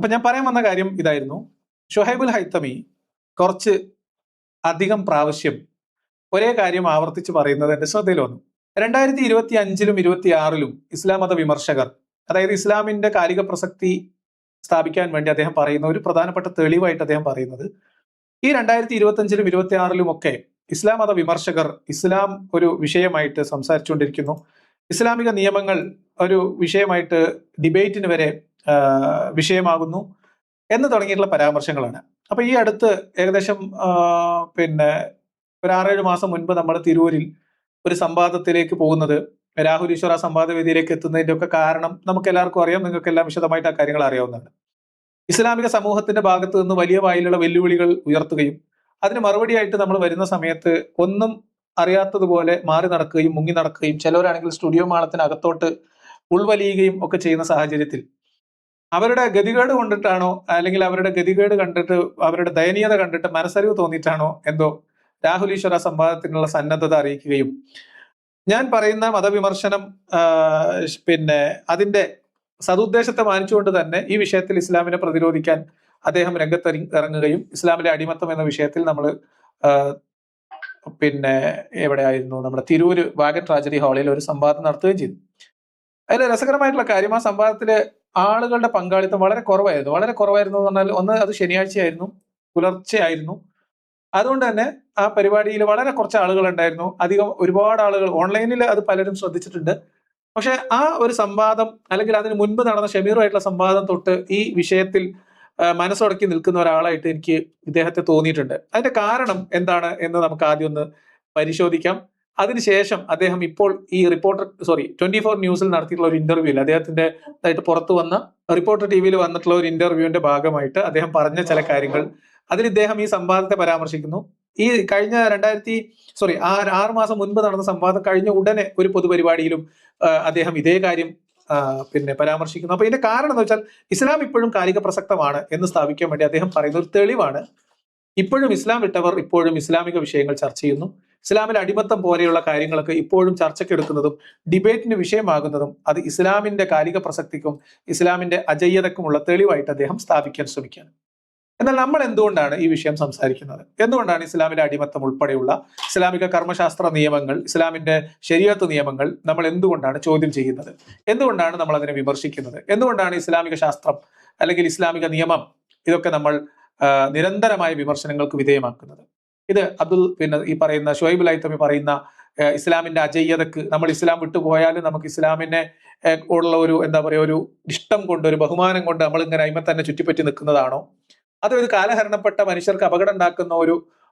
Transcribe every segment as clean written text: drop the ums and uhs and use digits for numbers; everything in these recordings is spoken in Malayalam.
അപ്പൊ ഞാൻ പറയാൻ വന്ന കാര്യം ഇതായിരുന്നു. ഷുഹൈബുൽ ഹൈത്തമി കുറച്ച് അധികം പ്രാവശ്യം ഒരേ കാര്യം ആവർത്തിച്ച് പറയുന്നത് എന്റെ ശ്രദ്ധയിൽ വന്നു. 2025-ലും 2026-ലും ഇസ്ലാം മത വിമർശകർ, അതായത് ഇസ്ലാമിന്റെ കാലിക പ്രസക്തി സ്ഥാപിക്കാൻ വേണ്ടി അദ്ദേഹം പറയുന്ന ഒരു പ്രധാനപ്പെട്ട തെളിവായിട്ട് അദ്ദേഹം പറയുന്നത്, ഈ 2025-ലും 2026-ലും ഒക്കെ ഇസ്ലാം മത വിമർശകർ ഇസ്ലാം ഒരു വിഷയമായിട്ട് സംസാരിച്ചുകൊണ്ടിരിക്കുന്നു, ഇസ്ലാമിക നിയമങ്ങൾ ഒരു വിഷയമായിട്ട് ഡിബേറ്റിന് വരെ വിഷയമാകുന്നു എന്ന് തുടങ്ങിയിട്ടുള്ള പരാമർശങ്ങളാണ്. അപ്പൊ ഈ അടുത്ത് ഏകദേശം ഒരു 6-7 മാസം മുൻപ് നമ്മൾ തിരൂരിൽ ഒരു സംവാദത്തിലേക്ക് പോകുന്നത്, രാഹുൽ ഈശ്വർ ആ സംവാദ വേദിയിലേക്ക് എത്തുന്നതിന്റെ ഒക്കെ കാരണം നമുക്ക് എല്ലാവർക്കും അറിയാം, നിങ്ങൾക്കെല്ലാം വിശദമായിട്ട് ആ കാര്യങ്ങൾ അറിയാവുന്നതാണ്. ഇസ്ലാമിക സമൂഹത്തിന്റെ ഭാഗത്ത് നിന്ന് വലിയ വായിലുള്ള വെല്ലുവിളികൾ ഉയർത്തുകയും അതിന് മറുപടിയായിട്ട് നമ്മൾ വരുന്ന സമയത്ത് ഒന്നും അറിയാത്തതുപോലെ മാറി നടക്കുകയും മുങ്ങി നടക്കുകയും ചിലവരാണെങ്കിൽ സ്റ്റുഡിയോ മാളത്തിനകത്തോട്ട് ഉൾവലിയുകയും ഒക്കെ ചെയ്യുന്ന സാഹചര്യത്തിൽ അവരുടെ ഗതികേട് കൊണ്ടിട്ടാണോ, അല്ലെങ്കിൽ അവരുടെ ഗതികേട് കണ്ടിട്ട്, അവരുടെ ദയനീയത കണ്ടിട്ട് മനസ്സറിവ് തോന്നിയിട്ടാണോ എന്തോ രാഹുൽ ഈശ്വർ ആ സംവാദത്തിനുള്ള സന്നദ്ധത അറിയിക്കുകയും ഞാൻ പറയുന്ന മതവിമർശനം അതിന്റെ സതുദ്ദേശത്തെ മാനിച്ചുകൊണ്ട് തന്നെ ഈ വിഷയത്തിൽ ഇസ്ലാമിനെ പ്രതിരോധിക്കാൻ അദ്ദേഹം ഇറങ്ങുകയും ഇസ്ലാമിലെ അടിമത്തം എന്ന വിഷയത്തിൽ നമ്മൾ എവിടെയായിരുന്നു, നമ്മുടെ തിരൂര് വാഗൻ ട്രാജഡി ഹാളിൽ ഒരു സംവാദം നടത്തുകയും ചെയ്തു. അതിൽ രസകരമായിട്ടുള്ള കാര്യം, ആ സംവാദത്തിലെ ആളുകളുടെ പങ്കാളിത്തം വളരെ കുറവായിരുന്നു എന്ന് പറഞ്ഞാൽ, ഒന്ന് അത് ശനിയാഴ്ചയായിരുന്നു, പുലർച്ചെയായിരുന്നു. അതുകൊണ്ട് തന്നെ ആ പരിപാടിയിൽ വളരെ കുറച്ച് ആളുകൾ ഉണ്ടായിരുന്നു. ഒരുപാട് ആളുകൾ ഓൺലൈനിൽ അത് പലരും ശ്രദ്ധിച്ചിട്ടുണ്ട്. പക്ഷെ ആ ഒരു സംവാദം, അല്ലെങ്കിൽ അതിന് മുൻപ് നടന്ന ഷമീറുമായിട്ടുള്ള സംവാദം തൊട്ട് ഈ വിഷയത്തിൽ മനസ്സുടക്കി നിൽക്കുന്ന ഒരാളായിട്ട് എനിക്ക് ഇദ്ദേഹത്തെ തോന്നിയിട്ടുണ്ട്. അതിന്റെ കാരണം എന്താണ് എന്ന് നമുക്ക് ആദ്യം ഒന്ന് പരിശോധിക്കാം. അതിനുശേഷം അദ്ദേഹം ഇപ്പോൾ ഈ 24 ന്യൂസിൽ നടത്തിയിട്ടുള്ള ഒരു ഇന്റർവ്യൂവിൽ, അദ്ദേഹത്തിന്റെ പുറത്തു വന്ന റിപ്പോർട്ടർ ടിവിയിൽ വന്നിട്ടുള്ള ഒരു ഇന്റർവ്യൂവിന്റെ ഭാഗമായിട്ട് അദ്ദേഹം പറഞ്ഞ ചില കാര്യങ്ങൾ, അതിൽ ഇദ്ദേഹം ഈ സംവാദത്തെ പരാമർശിക്കുന്നു. ഈ കഴിഞ്ഞ 6 മാസം മുൻപ് നടന്ന സംവാദം കഴിഞ്ഞ ഉടനെ ഒരു പൊതുപരിപാടിയിലും അദ്ദേഹം ഇതേ കാര്യം പരാമർശിക്കുന്നു. അപ്പൊ ഇതിന്റെ കാരണം എന്ന് വെച്ചാൽ, ഇസ്ലാം ഇപ്പോഴും കാലിക പ്രസക്തമാണ് എന്ന് സ്ഥാപിക്കാൻ വേണ്ടി അദ്ദേഹം പറയുന്ന ഒരു തെളിവാണ്, ഇപ്പോഴും ഇസ്ലാം വിട്ടവർ ഇപ്പോഴും ഇസ്ലാമിക വിഷയങ്ങൾ ചർച്ച ചെയ്യുന്നു, ഇസ്ലാമിലെ അടിമത്തം പോലെയുള്ള കാര്യങ്ങളൊക്കെ ഇപ്പോഴും ചർച്ചയ്ക്കെടുക്കുന്നതും ഡിബേറ്റിന് വിഷയമാകുന്നതും അത് ഇസ്ലാമിന്റെ കാലിക പ്രസക്തിക്കും ഇസ്ലാമിന്റെ അജയ്യതക്കുമുള്ള തെളിവായിട്ട് അദ്ദേഹം സ്ഥാപിക്കാൻ ശ്രമിക്കുകയാണ്. എന്നാൽ നമ്മൾ എന്തുകൊണ്ടാണ് ഈ വിഷയം സംസാരിക്കുന്നത്? എന്തുകൊണ്ടാണ് ഇസ്ലാമിലെ അടിമത്തം ഉൾപ്പെടെയുള്ള ഇസ്ലാമിക കർമ്മശാസ്ത്ര നിയമങ്ങൾ, ഇസ്ലാമിന്റെ ശരീഅത്ത് നിയമങ്ങൾ നമ്മൾ എന്തുകൊണ്ടാണ് ചോദ്യം ചെയ്യുന്നത്? എന്തുകൊണ്ടാണ് നമ്മൾ അതിനെ വിമർശിക്കുന്നത്? എന്തുകൊണ്ടാണ് ഇസ്ലാമിക ശാസ്ത്രം അല്ലെങ്കിൽ ഇസ്ലാമിക നിയമം ഇതൊക്കെ നമ്മൾ നിരന്തരമായ വിമർശനങ്ങൾക്ക് വിധേയമാക്കുന്നത്? ഇത് ഈ പറയുന്ന ഷുഹൈബുൽ ഹൈത്തമി പറയുന്ന ഇസ്ലാമിന്റെ അജയ്യതക്ക്, നമ്മൾ ഇസ്ലാം വിട്ടുപോയാലും നമുക്ക് ഇസ്ലാമിനെ ഉള്ള ഒരു ഇഷ്ടം കൊണ്ട്, ഒരു ബഹുമാനം കൊണ്ട് നമ്മൾ ഇങ്ങനെ അയിമ തന്നെ ചുറ്റിപ്പറ്റി നിൽക്കുന്നതാണോ? അതൊരു കാലഹരണപ്പെട്ട മനുഷ്യർക്ക് അപകടം ഉണ്ടാക്കുന്ന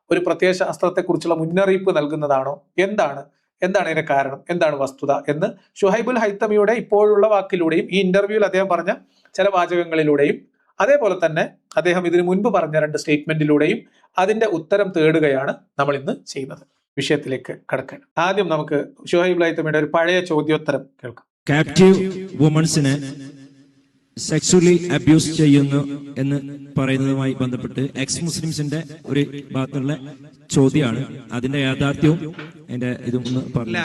ഒരു പ്രത്യയശാസ്ത്രത്തെ കുറിച്ചുള്ള മുന്നറിയിപ്പ് നൽകുന്നതാണോ? എന്താണ് ഇതിന്റെ കാരണം? എന്താണ് വസ്തുത എന്ന് ഷുഹൈബുൽ ഹൈത്തമിയുടെ ഇപ്പോഴുള്ള വാക്കിലൂടെയും ഈ ഇന്റർവ്യൂവിൽ അദ്ദേഹം പറഞ്ഞ ചില വാചകങ്ങളിലൂടെയും അതേപോലെ തന്നെ അദ്ദേഹം ഇതിനു മുൻപ് പറഞ്ഞ 2 സ്റ്റേറ്റ്മെന്റിലൂടെയും അതിന്റെ ഉത്തരം തേടുകയാണ് നമ്മൾ ഇന്ന് ചെയ്യുന്നത്. വിഷയത്തിലേക്ക് കടക്കാൻ ആദ്യം നമുക്ക് ഷുഹൈബുൽ ഹൈത്തമിയുടെ ഒരു പഴയ ചോദ്യോത്തരം കേൾക്കാം. കാപ്റ്റീവ് വുമൺസിനെ സെക്സ്വലി അബ്യൂസ് ചെയ്യുന്നു എന്ന് പറയുന്നതുമായി ബന്ധപ്പെട്ട് എക്സ് മുസ്ലിംസിന്റെ ഒരു ഭാഗത്തുള്ള ചോദ്യമാണ്. അതിന്റെ യാഥാർത്ഥ്യവും അതിന്റെ ഇതും ഒന്ന് പറഞ്ഞു.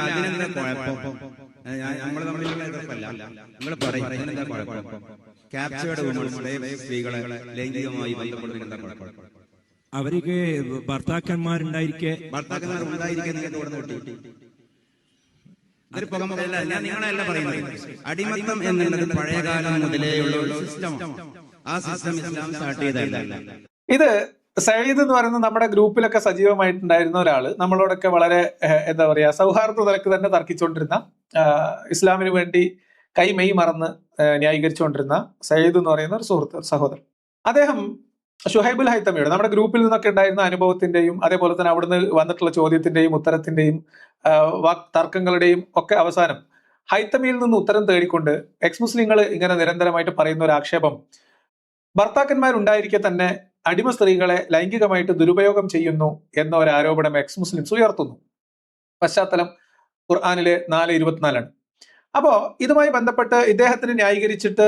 അവർക്ക് ഭർത്താക്കന്മാരുണ്ടായിരിക്കെ അടിമത്തം എന്നുള്ളത് പഴയകാലം മുതലേയുള്ള ഒരു സിസ്റ്റം. ആ സിസ്റ്റം ഇസ്ലാം സ്റ്റാർട്ട് ചെയ്തതല്ല. ഇത് സയ്യിദ് എന്ന് പറയുന്ന നമ്മുടെ ഗ്രൂപ്പിലൊക്കെ സജീവമായിട്ടുണ്ടായിരുന്ന ഒരാള്, നമ്മളോടൊക്കെ വളരെ സൗഹാർദ്ദ തലക്ക് തന്നെ തർക്കിച്ചുകൊണ്ടിരുന്ന, ഇസ്ലാമിന് വേണ്ടി കൈമെയ് മറന്ന് ന്യായീകരിച്ചുകൊണ്ടിരുന്ന സയ്യിദ് എന്ന് പറയുന്ന ഒരു സഹോദരൻ, അദ്ദേഹം ഷുഹൈബുൽ ഹൈത്തമിയുടെ നമ്മുടെ ഗ്രൂപ്പിൽ നിന്നൊക്കെ ഉണ്ടായിരുന്ന അനുഭവത്തിന്റെയും അതേപോലെ തന്നെ അവിടുന്ന് വന്നിട്ടുള്ള ചോദ്യത്തിന്റെയും ഉത്തരത്തിന്റെയും തർക്കങ്ങളുടെയും ഒക്കെ അവസാനം ഹൈത്തമിയിൽ നിന്ന് ഉത്തരം തേടിക്കൊണ്ട് എക്സ് മുസ്ലിങ്ങൾ ഇങ്ങനെ നിരന്തരമായിട്ട് പറയുന്ന ഒരു ആക്ഷേപം, ഭർത്താക്കന്മാരുണ്ടായിരിക്കെ തന്നെ അടിമ സ്ത്രീകളെ ലൈംഗികമായിട്ട് ദുരുപയോഗം ചെയ്യുന്നു എന്ന ഒരു ആരോപണം എക്സ് മുസ്ലിംസ് ഉയർത്തുന്നു. പശ്ചാത്തലം ഖുർആനിലെ 4:24. അപ്പോ ഇതുമായി ബന്ധപ്പെട്ട് ഇദ്ദേഹത്തിന് ന്യായീകരിച്ചിട്ട്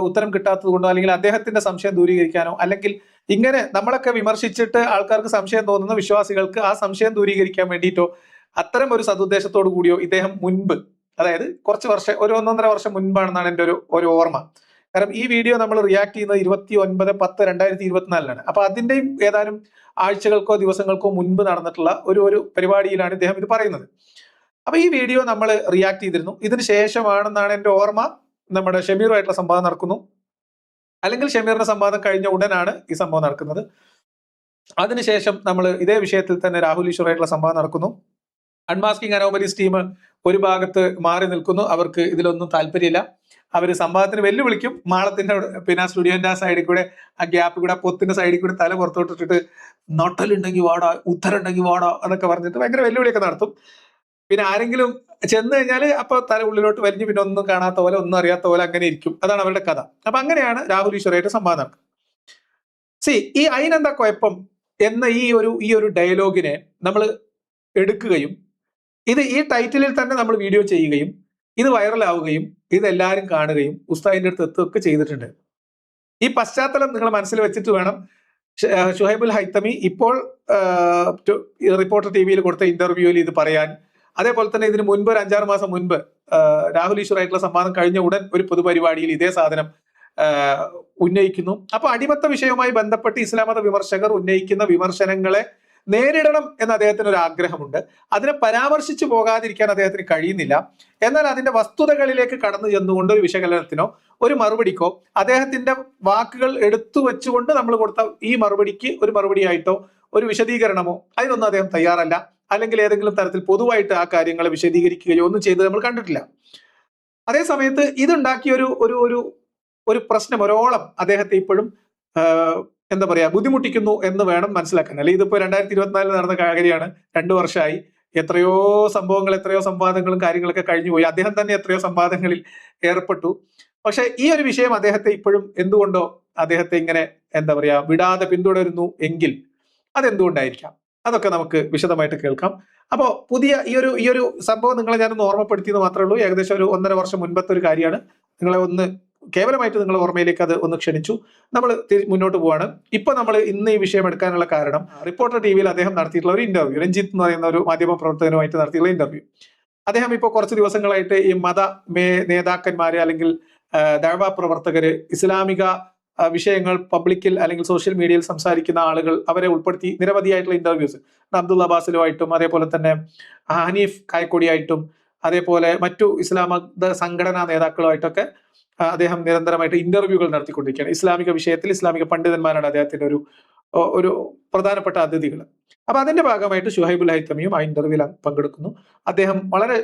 ഉത്തരം കിട്ടാത്തത് കൊണ്ടോ, അല്ലെങ്കിൽ അദ്ദേഹത്തിന്റെ സംശയം ദൂരീകരിക്കാനോ, അല്ലെങ്കിൽ ഇങ്ങനെ നമ്മളൊക്കെ വിമർശിച്ചിട്ട് ആൾക്കാർക്ക് സംശയം തോന്നുന്ന വിശ്വാസികൾക്ക് ആ സംശയം ദൂരീകരിക്കാൻ വേണ്ടിയിട്ടോ, അത്തരം ഒരു സതുദ്ദേശത്തോടു കൂടിയോ ഇദ്ദേഹം മുൻപ്, അതായത് കുറച്ച് വർഷം, 1-1.5 വർഷം മുൻപാണെന്നാണ് എൻ്റെ ഒരു ഓർമ്മ, കാരണം ഈ വീഡിയോ നമ്മൾ റിയാക്ട് ചെയ്യുന്നത് 29/10/2024 അപ്പൊ അതിന്റെയും ഏതാനും ആഴ്ചകൾക്കോ ദിവസങ്ങൾക്കോ മുൻപ് നടന്നിട്ടുള്ള ഒരു പരിപാടിയിലാണ് ഇദ്ദേഹം ഇത് പറയുന്നത്. അപ്പൊ ഈ വീഡിയോ നമ്മൾ റിയാക്ട് ചെയ്തിരുന്നു. ഇതിന് ശേഷമാണെന്നാണ് എന്റെ ഓർമ്മ നമ്മുടെ ഷമീറുമായിട്ടുള്ള സംവാദം നടക്കുന്നു, അല്ലെങ്കിൽ ഷമീറിന്റെ സംവാദം കഴിഞ്ഞ ഉടനാണ് ഈ സംഭവം നടക്കുന്നത്. അതിനുശേഷം നമ്മൾ ഇതേ വിഷയത്തിൽ തന്നെ രാഹുൽ ഈശ്വറായിട്ടുള്ള സംവാദം നടക്കുന്നു. അൺമാസ്കിംഗ് അനോമലീസ് ടീം ഒരു ഭാഗത്ത് മാറി നിൽക്കുന്നു, അവർക്ക് ഇതിലൊന്നും താല്പര്യമില്ല. അവർ സംവാദത്തിന് വെല്ലുവിളിക്കും. മാളത്തിന്റെ പിന്നെ സ്റ്റുഡിയോന്റെ ആ സൈഡിൽ കൂടെ, ആ ഗ്യാപ്പ് കൂടെ, പൊത്തിന്റെ സൈഡിൽ കൂടെ തല പുറത്തോട്ടിട്ടിട്ട് നട്ടലുണ്ടെങ്കിൽ വാടാ, ഉത്തരമുണ്ടെങ്കിൽ വാടാ എന്നൊക്കെ പറഞ്ഞിട്ട് ഭയങ്കര വെല്ലുവിളിയൊക്കെ നടത്തും. പിന്നെ ആരെങ്കിലും ചെന്ന് കഴിഞ്ഞാൽ അപ്പൊ തല ഉള്ളിലോട്ട് വലിഞ്ഞ് പിന്നെ ഒന്നും കാണാത്ത പോലെ, ഒന്നും അറിയാത്ത പോലെ അങ്ങനെ ഇരിക്കും. അതാണ് അവരുടെ കഥ. അപ്പൊ അങ്ങനെയാണ് രാഹുൽ ഈശ്വറായിട്ട് സംവാദം നടക്കുന്നത്. ഈ അതിനെന്താ കുഴപ്പം എന്ന ഈ ഒരു ഡയലോഗിനെ നമ്മൾ എടുക്കുകയും ഈ ടൈറ്റിലിൽ തന്നെ നമ്മൾ വീഡിയോ ചെയ്യുകയും ഇത് വൈറലാവുകയും ഇതെല്ലാവരും കാണുകയും ഉസ്താദിന്റെ അടുത്ത് എത്തുകയൊക്കെ ചെയ്തിട്ടുണ്ട്. ഈ പശ്ചാത്തലം നിങ്ങൾ മനസ്സിൽ വെച്ചിട്ട് വേണം ഷുഹൈബുൽ ഹൈത്തമി ഇപ്പോൾ റിപ്പോർട്ടർ ടിവിയിൽ കൊടുത്ത ഇന്റർവ്യൂവിൽ ഇത് പറയാൻ. അതേപോലെ തന്നെ ഇതിന് മുൻപ് ഒരു 5-6 മാസം മുൻപ് രാഹുൽ ഈശ്വറായിട്ടുള്ള സംവാദം കഴിഞ്ഞ ഉടൻ ഒരു പൊതുപരിപാടിയിൽ ഇതേ സാധനം ഉന്നയിക്കുന്നു. അപ്പൊ അടിമത്ത വിഷയവുമായി ബന്ധപ്പെട്ട് ഇസ്ലാം മത വിമർശകർ ഉന്നയിക്കുന്ന വിമർശനങ്ങളെ നേരിടണം എന്ന് അദ്ദേഹത്തിന് ഒരു ആഗ്രഹമുണ്ട്. അതിനെ പരാമർശിച്ചു പോകാതിരിക്കാൻ അദ്ദേഹത്തിന് കഴിയുന്നില്ല. എന്നാൽ അതിന്റെ വസ്തുതകളിലേക്ക് കടന്നു ചെന്നുകൊണ്ട് ഒരു വിശകലനത്തിനോ ഒരു മറുപടിക്കോ അദ്ദേഹത്തിന്റെ വാക്കുകൾ എടുത്തു വെച്ചുകൊണ്ട് നമ്മൾ കൊടുത്ത ഈ മറുപടിക്ക് ഒരു മറുപടിയായിട്ടോ ഒരു വിശദീകരണമോ അതിനൊന്നും അദ്ദേഹം തയ്യാറല്ല. അല്ലെങ്കിൽ ഏതെങ്കിലും തരത്തിൽ പൊതുവായിട്ട് ആ കാര്യങ്ങളെ വിശദീകരിക്കുകയോ ഒന്നും ചെയ്ത് നമ്മൾ കണ്ടിട്ടില്ല. അതേ സമയത്ത് ഇതുണ്ടാക്കിയ ഒരു പ്രശ്നം ഒരോളം അദ്ദേഹത്തെ ഇപ്പോഴും എന്താ പറയാ ബുദ്ധിമുട്ടിക്കുന്നു എന്ന് വേണം മനസ്സിലാക്കാൻ. അല്ലെങ്കിൽ ഇതിപ്പോ 2024 നടന്ന കാര്യമാണ്, 2 വർഷമായി. എത്രയോ സംഭവങ്ങൾ, എത്രയോ സംവാദങ്ങളും കാര്യങ്ങളൊക്കെ കഴിഞ്ഞുപോയി. അദ്ദേഹം തന്നെ എത്രയോ സംവാദങ്ങളിൽ ഏർപ്പെട്ടു. പക്ഷെ ഈ ഒരു വിഷയം അദ്ദേഹത്തെ ഇപ്പോഴും എന്തുകൊണ്ടോ അദ്ദേഹത്തെ ഇങ്ങനെ എന്താ പറയാ വിടാതെ പിന്തുടരുന്നു എങ്കിൽ അതെന്തുകൊണ്ടായിരിക്കാം? അതൊക്കെ നമുക്ക് വിശദമായിട്ട് കേൾക്കാം. അപ്പോൾ പുതിയ ഈ ഒരു സംഭവം നിങ്ങളെ ഞാനൊന്ന് ഓർമ്മപ്പെടുത്തിയെന്ന് മാത്രമേ ഉള്ളൂ. ഏകദേശം ഒരു 1.5 വർഷം മുൻപത്തെ ഒരു കാര്യമാണ്. നിങ്ങളെ ഒന്ന് കേവലമായിട്ട് നിങ്ങളുടെ ഓർമ്മയിലേക്ക് അത് ഒന്ന് ക്ഷണിച്ചു. നമ്മൾ മുന്നോട്ട് പോവാണ്. ഇപ്പൊ നമ്മൾ ഇന്ന് ഈ വിഷയം എടുക്കാനുള്ള കാരണം റിപ്പോർട്ടർ ടിവിയിൽ അദ്ദേഹം നടത്തിയിട്ടുള്ള ഒരു ഇന്റർവ്യൂ, രഞ്ജിത്ത് എന്ന് പറയുന്ന ഒരു മാധ്യമ പ്രവർത്തകനുമായിട്ട് നടത്തിയിട്ടുള്ള ഇന്റർവ്യൂ. അദ്ദേഹം ഇപ്പോൾ കുറച്ച് ദിവസങ്ങളായിട്ട് ഈ മത നേതാക്കന്മാര് അല്ലെങ്കിൽ ദഅവ പ്രവർത്തകര്, ഇസ്ലാമിക വിഷയങ്ങൾ പബ്ലിക്കിൽ അല്ലെങ്കിൽ സോഷ്യൽ മീഡിയയിൽ സംസാരിക്കുന്ന ആളുകൾ, അവരെ ഉൾപ്പെടുത്തി നിരവധിയായിട്ടുള്ള ഇന്റർവ്യൂസ് അബ്ദുള്ള അബ്ബാസിലുമായിട്ടും അതേപോലെ തന്നെ ഹനീഫ് കായക്കൊടിയായിട്ടും അതേപോലെ മറ്റു ഇസ്ലാമത സംഘടനാ നേതാക്കളുമായിട്ടൊക്കെ അദ്ദേഹം നിരന്തരമായിട്ട് ഇന്റർവ്യൂകൾ നടത്തിക്കൊണ്ടിരിക്കുകയാണ്. ഇസ്ലാമിക വിഷയത്തിൽ ഇസ്ലാമിക പണ്ഡിതന്മാരാണ് അദ്ദേഹത്തിന്റെ ഒരു പ്രധാനപ്പെട്ട അതിഥികൾ. അപ്പൊ അതിന്റെ ഭാഗമായിട്ട് ഷുഹൈബുൽ ഹൈത്തമിയും ആ ഇന്റർവ്യൂവിൽ പങ്കെടുക്കുന്നു. അദ്ദേഹം വളരെ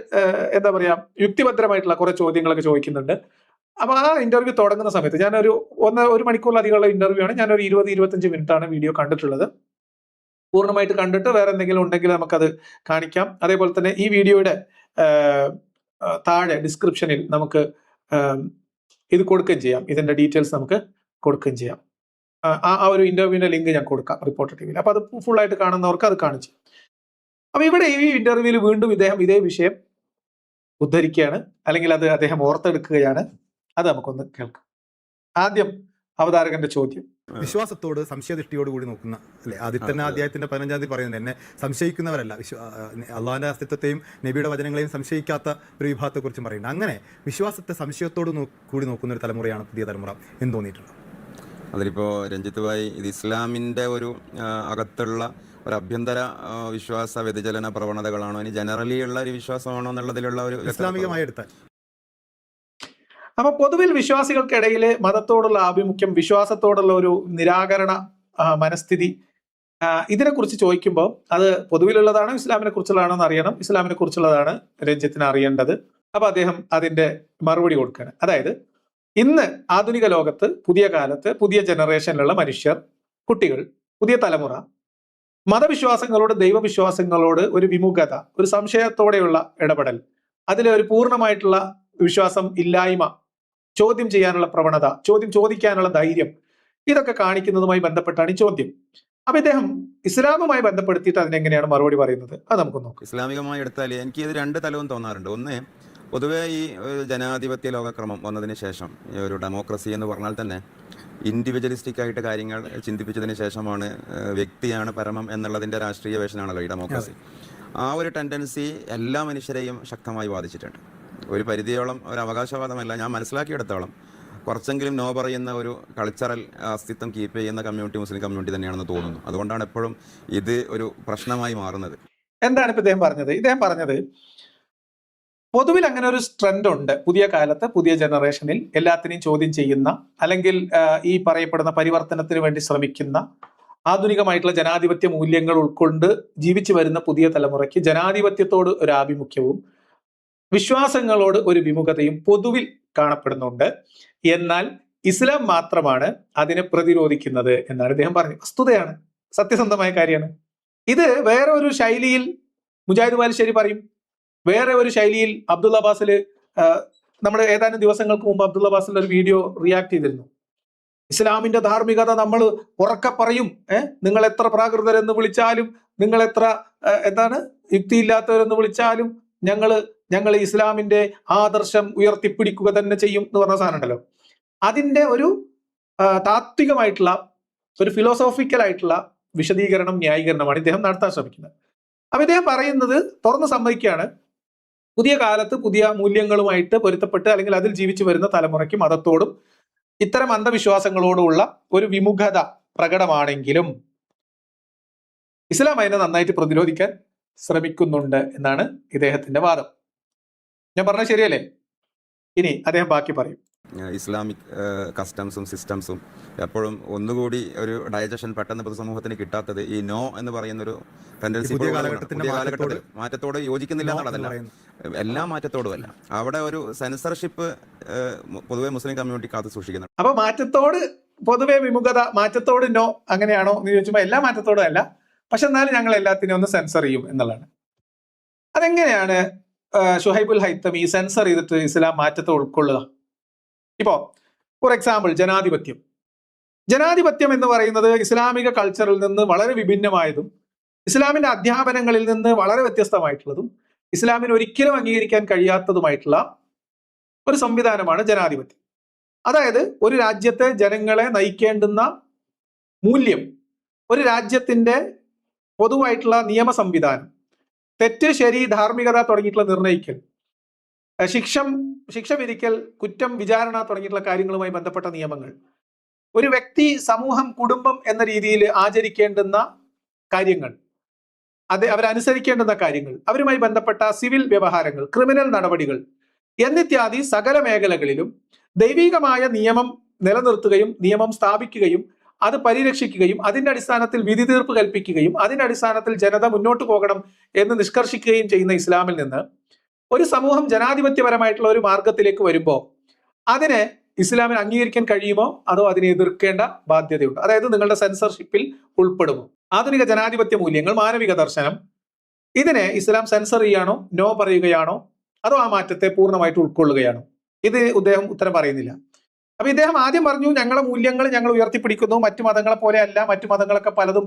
എന്താ പറയാ യുക്തിഭദ്രമായിട്ടുള്ള കുറെ ചോദ്യങ്ങളൊക്കെ ചോദിക്കുന്നുണ്ട്. അപ്പൊ ആ ഇന്റർവ്യൂ തുടങ്ങുന്ന സമയത്ത് ഞാൻ ഒരു മണിക്കൂറിലധികമുള്ള ഇന്റർവ്യൂ ആണ്. ഞാനൊരു 20-25 മിനിറ്റ് ആണ് വീഡിയോ കണ്ടിട്ടുള്ളത്. പൂർണ്ണമായിട്ട് കണ്ടിട്ട് വേറെ എന്തെങ്കിലും ഉണ്ടെങ്കിൽ നമുക്കത് കാണിക്കാം. അതേപോലെ തന്നെ ഈ വീഡിയോയുടെ താഴെ ഡിസ്ക്രിപ്ഷനിൽ നമുക്ക് ഇത് കൊടുക്കുകയും ചെയ്യാം. ഇതിന്റെ ഡീറ്റെയിൽസ് നമുക്ക് കൊടുക്കുകയും ചെയ്യാം. ആ ഒരു ഇന്റർവ്യൂവിന്റെ ലിങ്ക് ഞാൻ കൊടുക്കാം റിപ്പോർട്ടർ ടിവിയിൽ. അപ്പൊ അത് ഫുൾ ആയിട്ട് കാണുന്നവർക്ക് അത് കാണിച്ചു. അപ്പൊ ഇവിടെ ഈ ഇന്റർവ്യൂവിൽ വീണ്ടും ഇദ്ദേഹം ഇതേ വിഷയം ഉദ്ധരിക്കുകയാണ്, അല്ലെങ്കിൽ അത് അദ്ദേഹം ഓർത്തെടുക്കുകയാണ്. അത് നമുക്കൊന്ന് കേൾക്കാം. ആദ്യം അവതാരകന്റെ ചോദ്യം. വിശ്വാസത്തോട് സംശയദൃഷ്ടിയോട് കൂടി നോക്കുന്ന അല്ലെ, ആദ്യത്തെ അധ്യായത്തിന്റെ 15-ാം തീയതി പറയുന്നത് എന്നെ സംശയിക്കുന്നവരല്ല, അള്ളാഹിന്റെ അസ്തിത്വത്തെയും നബിയുടെ വചനങ്ങളെയും സംശയിക്കാത്ത ഒരു വിഭാഗത്തെ കുറിച്ചും പറയുന്നത്. അങ്ങനെ വിശ്വാസത്തെ സംശയത്തോട് കൂടി നോക്കുന്ന ഒരു തലമുറയാണ് പുതിയ തലമുറ എന്ന് തോന്നിയിട്ടുണ്ട്. അതിലിപ്പോൾ രഞ്ജിത്ത് ഭായി, ഇത് ഇസ്ലാമിൻ്റെ ഒരു അകത്തുള്ള ഒരു അഭ്യന്തര വിശ്വാസ വ്യതിചലന പ്രവണതകളാണോ, ഇനി ജനറലി ഉള്ള ഒരു വിശ്വാസമാണോ എന്നുള്ളതിലുള്ള ഒരു ഇസ്ലാമികമായി എടുത്താൽ. അപ്പൊ പൊതുവിൽ വിശ്വാസികൾക്കിടയിലെ മതത്തോടുള്ള ആഭിമുഖ്യം, വിശ്വാസത്തോടുള്ള ഒരു നിരാകരണ മനസ്ഥിതി, ഇതിനെക്കുറിച്ച് ചോദിക്കുമ്പോൾ അത് പൊതുവിലുള്ളതാണോ ഇസ്ലാമിനെ കുറിച്ചുള്ളതാണോ എന്ന് അറിയണം. ഇസ്ലാമിനെ കുറിച്ചുള്ളതാണ് രഞ്ജിത്തിന് അറിയേണ്ടത്. അപ്പൊ അദ്ദേഹം അതിന്റെ മറുപടി കൊടുക്കുകയാണ്. അതായത് ഇന്ന് ആധുനിക ലോകത്ത്, പുതിയ കാലത്ത്, പുതിയ ജനറേഷനിലുള്ള മനുഷ്യർ, കുട്ടികൾ, പുതിയ തലമുറ മതവിശ്വാസങ്ങളോട്, ദൈവവിശ്വാസങ്ങളോട് ഒരു വിമുഖത, ഒരു സംശയത്തോടെയുള്ള ഇടപെടൽ, അതിലെ ഒരു പൂർണ്ണമായിട്ടുള്ള വിശ്വാസം ഇല്ലായ്മ, ചോദ്യം ചെയ്യാനുള്ള പ്രവണത, ചോദിക്കാനുള്ള ധൈര്യം, ഇതൊക്കെ കാണിക്കുന്നതുമായി ബന്ധപ്പെട്ടാണ് ഈ ചോദ്യം. അപ്പൊ ഇദ്ദേഹം ഇസ്ലാമുമായി ബന്ധപ്പെടുത്തിയിട്ട് അതിനെങ്ങനെയാണ് മറുപടി പറയുന്നത്, അത് നമുക്ക് നോക്കാം. ഇസ്ലാമികമായി എടുത്താൽ എനിക്ക് ഇത് 2 തലവും തോന്നാറുണ്ട്. ഒന്ന്, പൊതുവേ ഈ ജനാധിപത്യ ലോകക്രമം വന്നതിന് ശേഷം, ഈ ഒരു ഡെമോക്രസി എന്ന് പറഞ്ഞാൽ തന്നെ ഇൻഡിവിജ്വലിസ്റ്റിക് ആയിട്ട് കാര്യങ്ങൾ ചിന്തിപ്പിച്ചതിന് ശേഷമാണ് വ്യക്തിയാണ് പരമം എന്നുള്ളതിൻ്റെ രാഷ്ട്രീയ വേഷനാണല്ലോ ഈ ഡെമോക്രസി. ആ ഒരു ടെൻഡൻസി എല്ലാ മനുഷ്യരെയും ശക്തമായി ബാധിച്ചിട്ടുണ്ട്. ഒരു പരിധിയോളം ഒരു അവകാശവാദമല്ല, ഞാൻ മനസ്സിലാക്കിയെടുത്തോളം കുറച്ചെങ്കിലും നോ പറയുന്ന ഒരു കൾച്ചറൽ അസ്തിത്വം കീപ്പ് ചെയ്യുന്ന കമ്മ്യൂണിറ്റി മുസ്ലിം കമ്മ്യൂണിറ്റി തന്നെയാണെന്ന് തോന്നുന്നു. അതുകൊണ്ടാണ് എപ്പോഴും ഇത് ഒരു പ്രശ്നമായി മാറുന്നത്. എന്താണ് ഇപ്പൊ ഇദ്ദേഹം പറഞ്ഞത്? ഇദ്ദേഹം പറഞ്ഞത് പൊതുവിൽ അങ്ങനെ ഒരു ട്രെൻഡ് ഉണ്ട്. പുതിയ കാലത്ത് പുതിയ ജനറേഷനിൽ എല്ലാത്തിനെയും ചോദ്യം ചെയ്യുന്ന, അല്ലെങ്കിൽ ഈ പറയപ്പെടുന്ന പരിവർത്തനത്തിന് വേണ്ടി ശ്രമിക്കുന്ന, ആധുനികമായിട്ടുള്ള ജനാധിപത്യ മൂല്യങ്ങൾ ഉൾക്കൊണ്ട് ജീവിച്ചു വരുന്ന പുതിയ തലമുറയ്ക്ക് ജനാധിപത്യത്തോട് ഒരു ആഭിമുഖ്യവും വിശ്വാസങ്ങളോട് ഒരു വിമുഖതയും പൊതുവിൽ കാണപ്പെടുന്നുണ്ട്. എന്നാൽ ഇസ്ലാം മാത്രമാണ് അതിനെ പ്രതിരോധിക്കുന്നത് എന്നാണ് ഇദ്ദേഹം പറഞ്ഞത്. വസ്തുതയാണ്, സത്യസന്ധമായ കാര്യമാണ്. ഇത് വേറെ ഒരു ശൈലിയിൽ മുജാഹിദ് ബാലുശ്ശേരി പറയും, വേറെ ഒരു ശൈലിയിൽ അബ്ദുള്ള ബാസിൽ, നമ്മൾ ഏതാനും ദിവസങ്ങൾക്ക് മുമ്പ് അബ്ദുള്ള ബാസിൽ ഒരു വീഡിയോ റിയാക്ട് ചെയ്തിരുന്നു. ഇസ്ലാമിന്റെ ധാർമ്മികത നമ്മൾ ഉറക്കെ പറയും, നിങ്ങൾ എത്ര പ്രാകൃതരെന്ന് വിളിച്ചാലും, നിങ്ങൾ എത്ര യുക്തിയില്ലാത്തവരെന്ന് വിളിച്ചാലും ഞങ്ങൾ ഇസ്ലാമിന്റെ ആദർശം ഉയർത്തിപ്പിടിക്കുക തന്നെ ചെയ്യും എന്ന് പറഞ്ഞ സാധനം ഉണ്ടല്ലോ. അതിന്റെ ഒരു താത്വികമായിട്ടുള്ള, ഒരു ഫിലോസോഫിക്കൽ ആയിട്ടുള്ള വിശദീകരണം, ന്യായീകരണമാണ് ഇദ്ദേഹം നടത്താൻ ശ്രമിക്കുന്നത്. അപ്പൊ ഇദ്ദേഹം പറയുന്നത് തുറന്ന് സമ്മതിക്കുകയാണ്, പുതിയ കാലത്ത് പുതിയ മൂല്യങ്ങളുമായിട്ട് പൊരുത്തപ്പെട്ട് അല്ലെങ്കിൽ അതിൽ ജീവിച്ചു വരുന്ന തലമുറയ്ക്ക് മതത്തോടും ഇത്തരം അന്ധവിശ്വാസങ്ങളോടുമുള്ള ഒരു വിമുഖത പ്രകടമാണെങ്കിലും ഇസ്ലാം അതിനെ നന്നായിട്ട് പ്രതിരോധിക്കാൻ ശ്രമിക്കുന്നുണ്ട് എന്നാണ് ഇദ്ദേഹത്തിന്റെ വാദം. ഞാൻ പറഞ്ഞത് ശരിയല്ലേ? ഇനി അദ്ദേഹം ബാക്കി പറയും. ഇസ്ലാമിക് കസ്റ്റംസും സിസ്റ്റംസും എപ്പോഴും ഒന്നുകൂടി ഒരു ഡൈജഷൻ പെട്ടെന്ന് പൊതുസമൂഹത്തിന് കിട്ടാത്തത് ഈ നോ എന്ന് പറയുന്നൊരു ടെൻഡൻസി പുതിയ കാലഘട്ടത്തിൽ മാറ്റത്തോട് യോജിക്കുന്നില്ല എന്നുള്ളതല്ല, എല്ലാ മാറ്റത്തോടുമല്ല. അവിടെ ഒരു സെൻസർഷിപ്പ് പൊതുവെ മുസ്ലിം കമ്മ്യൂണിറ്റി കാത്തു സൂക്ഷിക്കുന്നുണ്ട്. അപ്പൊ മാറ്റത്തോട് പൊതുവെ വിമുഖത, മാറ്റത്തോട് നോ അങ്ങനെയാണോ എന്ന് ചോദിച്ചുമ്പോൾ എല്ലാ മാറ്റത്തോടും അല്ല, പക്ഷെ എന്നാലും ഞങ്ങൾ എല്ലാത്തിനെയും ഒന്ന് സെൻസർ ചെയ്യും എന്നുള്ളതാണ്. അതെങ്ങനെയാണ് ഷുഹൈബുൽ ഹൈത്തമി സെൻസർ ചെയ്തിട്ട് ഇസ്ലാം മാറ്റത്തെ ഉൾക്കൊള്ളുക? ഇപ്പോ ഫോർ എക്സാമ്പിൾ ജനാധിപത്യം എന്ന് പറയുന്നത് ഇസ്ലാമിക കൾച്ചറിൽ നിന്ന് വളരെ വിഭിന്നമായതും ഇസ്ലാമിന്റെ അധ്യാപനങ്ങളിൽ നിന്ന് വളരെ വ്യത്യസ്തമായിട്ടുള്ളതും ഇസ്ലാമിന് ഒരിക്കലും അംഗീകരിക്കാൻ കഴിയാത്തതുമായിട്ടുള്ള ഒരു സംവിധാനമാണ് ജനാധിപത്യം. അതായത് ഒരു രാജ്യത്തെ ജനങ്ങളെ നയിക്കേണ്ടുന്ന മൂല്യം, ഒരു രാജ്യത്തിന്റെ പൊതുവായിട്ടുള്ള നിയമ സംവിധാനം, തെറ്റ് ശരി ധാർമ്മികത തുടങ്ങിയിട്ടുള്ള നിർണ്ണയിക്കൽ, ശിക്ഷ വിധിക്കൽ, കുറ്റം വിചാരണ തുടങ്ങിയിട്ടുള്ള കാര്യങ്ങളുമായി ബന്ധപ്പെട്ട നിയമങ്ങൾ, ഒരു വ്യക്തി, സമൂഹം, കുടുംബം എന്ന രീതിയിൽ ആചരിക്കേണ്ടുന്ന കാര്യങ്ങൾ, അവരനുസരിക്കേണ്ടുന്ന കാര്യങ്ങൾ, അവരുമായി ബന്ധപ്പെട്ട സിവിൽ വ്യവഹാരങ്ങൾ, ക്രിമിനൽ നടപടികൾ എന്നിത്യാദി സകല മേഖലകളിലും ദൈവികമായ നിയമം നിലനിർത്തുകയും നിയമം സ്ഥാപിക്കുകയും അത് പരിരക്ഷിക്കുകയും അതിന്റെ അടിസ്ഥാനത്തിൽ വിധി തീർപ്പ് കൽപ്പിക്കുകയും അതിന്റെ അടിസ്ഥാനത്തിൽ ജനത മുന്നോട്ട് പോകണം എന്ന് നിഷ്കർഷിക്കുകയും ചെയ്യുന്ന ഇസ്ലാമിൽ നിന്ന് ഒരു സമൂഹം ജനാധിപത്യപരമായിട്ടുള്ള ഒരു മാർഗത്തിലേക്ക് വരുമ്പോൾ അതിനെ ഇസ്ലാമിന് അംഗീകരിക്കാൻ കഴിയുമോ അതോ അതിനെ എതിർക്കേണ്ട ബാധ്യതയുണ്ട്? അതായത് നിങ്ങളുടെ സെൻസർഷിപ്പിൽ ഉൾപ്പെടുമോ? ആധുനിക ജനാധിപത്യ മൂല്യങ്ങൾ, മാനവിക ദർശനം, ഇതിനെ ഇസ്ലാം സെൻസർ ചെയ്യാണോ, നോ പറയുകയാണോ, അതോ ആ മാറ്റത്തെ പൂർണ്ണമായിട്ട് ഉൾക്കൊള്ളുകയാണോ? ഇത് അദ്ദേഹം ഉത്തരം പറയുന്നില്ല. അപ്പൊ ഇദ്ദേഹം ആദ്യം പറഞ്ഞു, ഞങ്ങളുടെ മൂല്യങ്ങൾ ഞങ്ങൾ ഉയർത്തിപ്പിടിക്കുന്നു, മറ്റു മതങ്ങളെ പോലെ അല്ല, മറ്റു മതങ്ങളൊക്കെ പലതും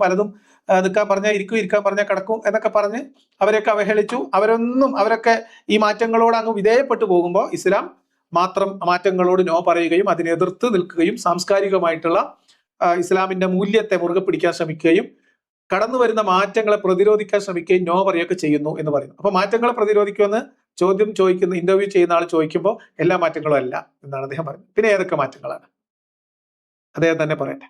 നിൽക്കാൻ പറഞ്ഞാൽ ഇരിക്കാൻ പറഞ്ഞാൽ കിടക്കും എന്നൊക്കെ പറഞ്ഞ് അവരെയൊക്കെ അവഹേളിച്ചു. അവരൊക്കെ ഈ മാറ്റങ്ങളോട് അങ്ങ് വിധേയപ്പെട്ടു പോകുമ്പോൾ ഇസ്ലാം മാത്രം മാറ്റങ്ങളോട് നോ പറയുകയും അതിനെ എതിർത്ത് നിൽക്കുകയും സാംസ്കാരികമായിട്ടുള്ള ഇസ്ലാമിന്റെ മൂല്യത്തെ മുറുകെ പിടിക്കാൻ ശ്രമിക്കുകയും കടന്നു വരുന്ന മാറ്റങ്ങളെ പ്രതിരോധിക്കാൻ ശ്രമിക്കുകയും നോ പറയുകയൊക്കെ ചെയ്യുന്നു എന്ന് പറയുന്നു. അപ്പൊ മാറ്റങ്ങളെ പ്രതിരോധിക്കുമെന്ന് ഇന്റർവ്യൂ ചെയ്യുന്ന ആൾ ചോദിക്കുമ്പോൾ എല്ലാ മാറ്റങ്ങളും അല്ല എന്നാണ് അദ്ദേഹം പറയുന്നത്. പിന്നെ ഏതൊക്കെ മാറ്റങ്ങളാണ് അദ്ദേഹം തന്നെ പറയട്ടെ.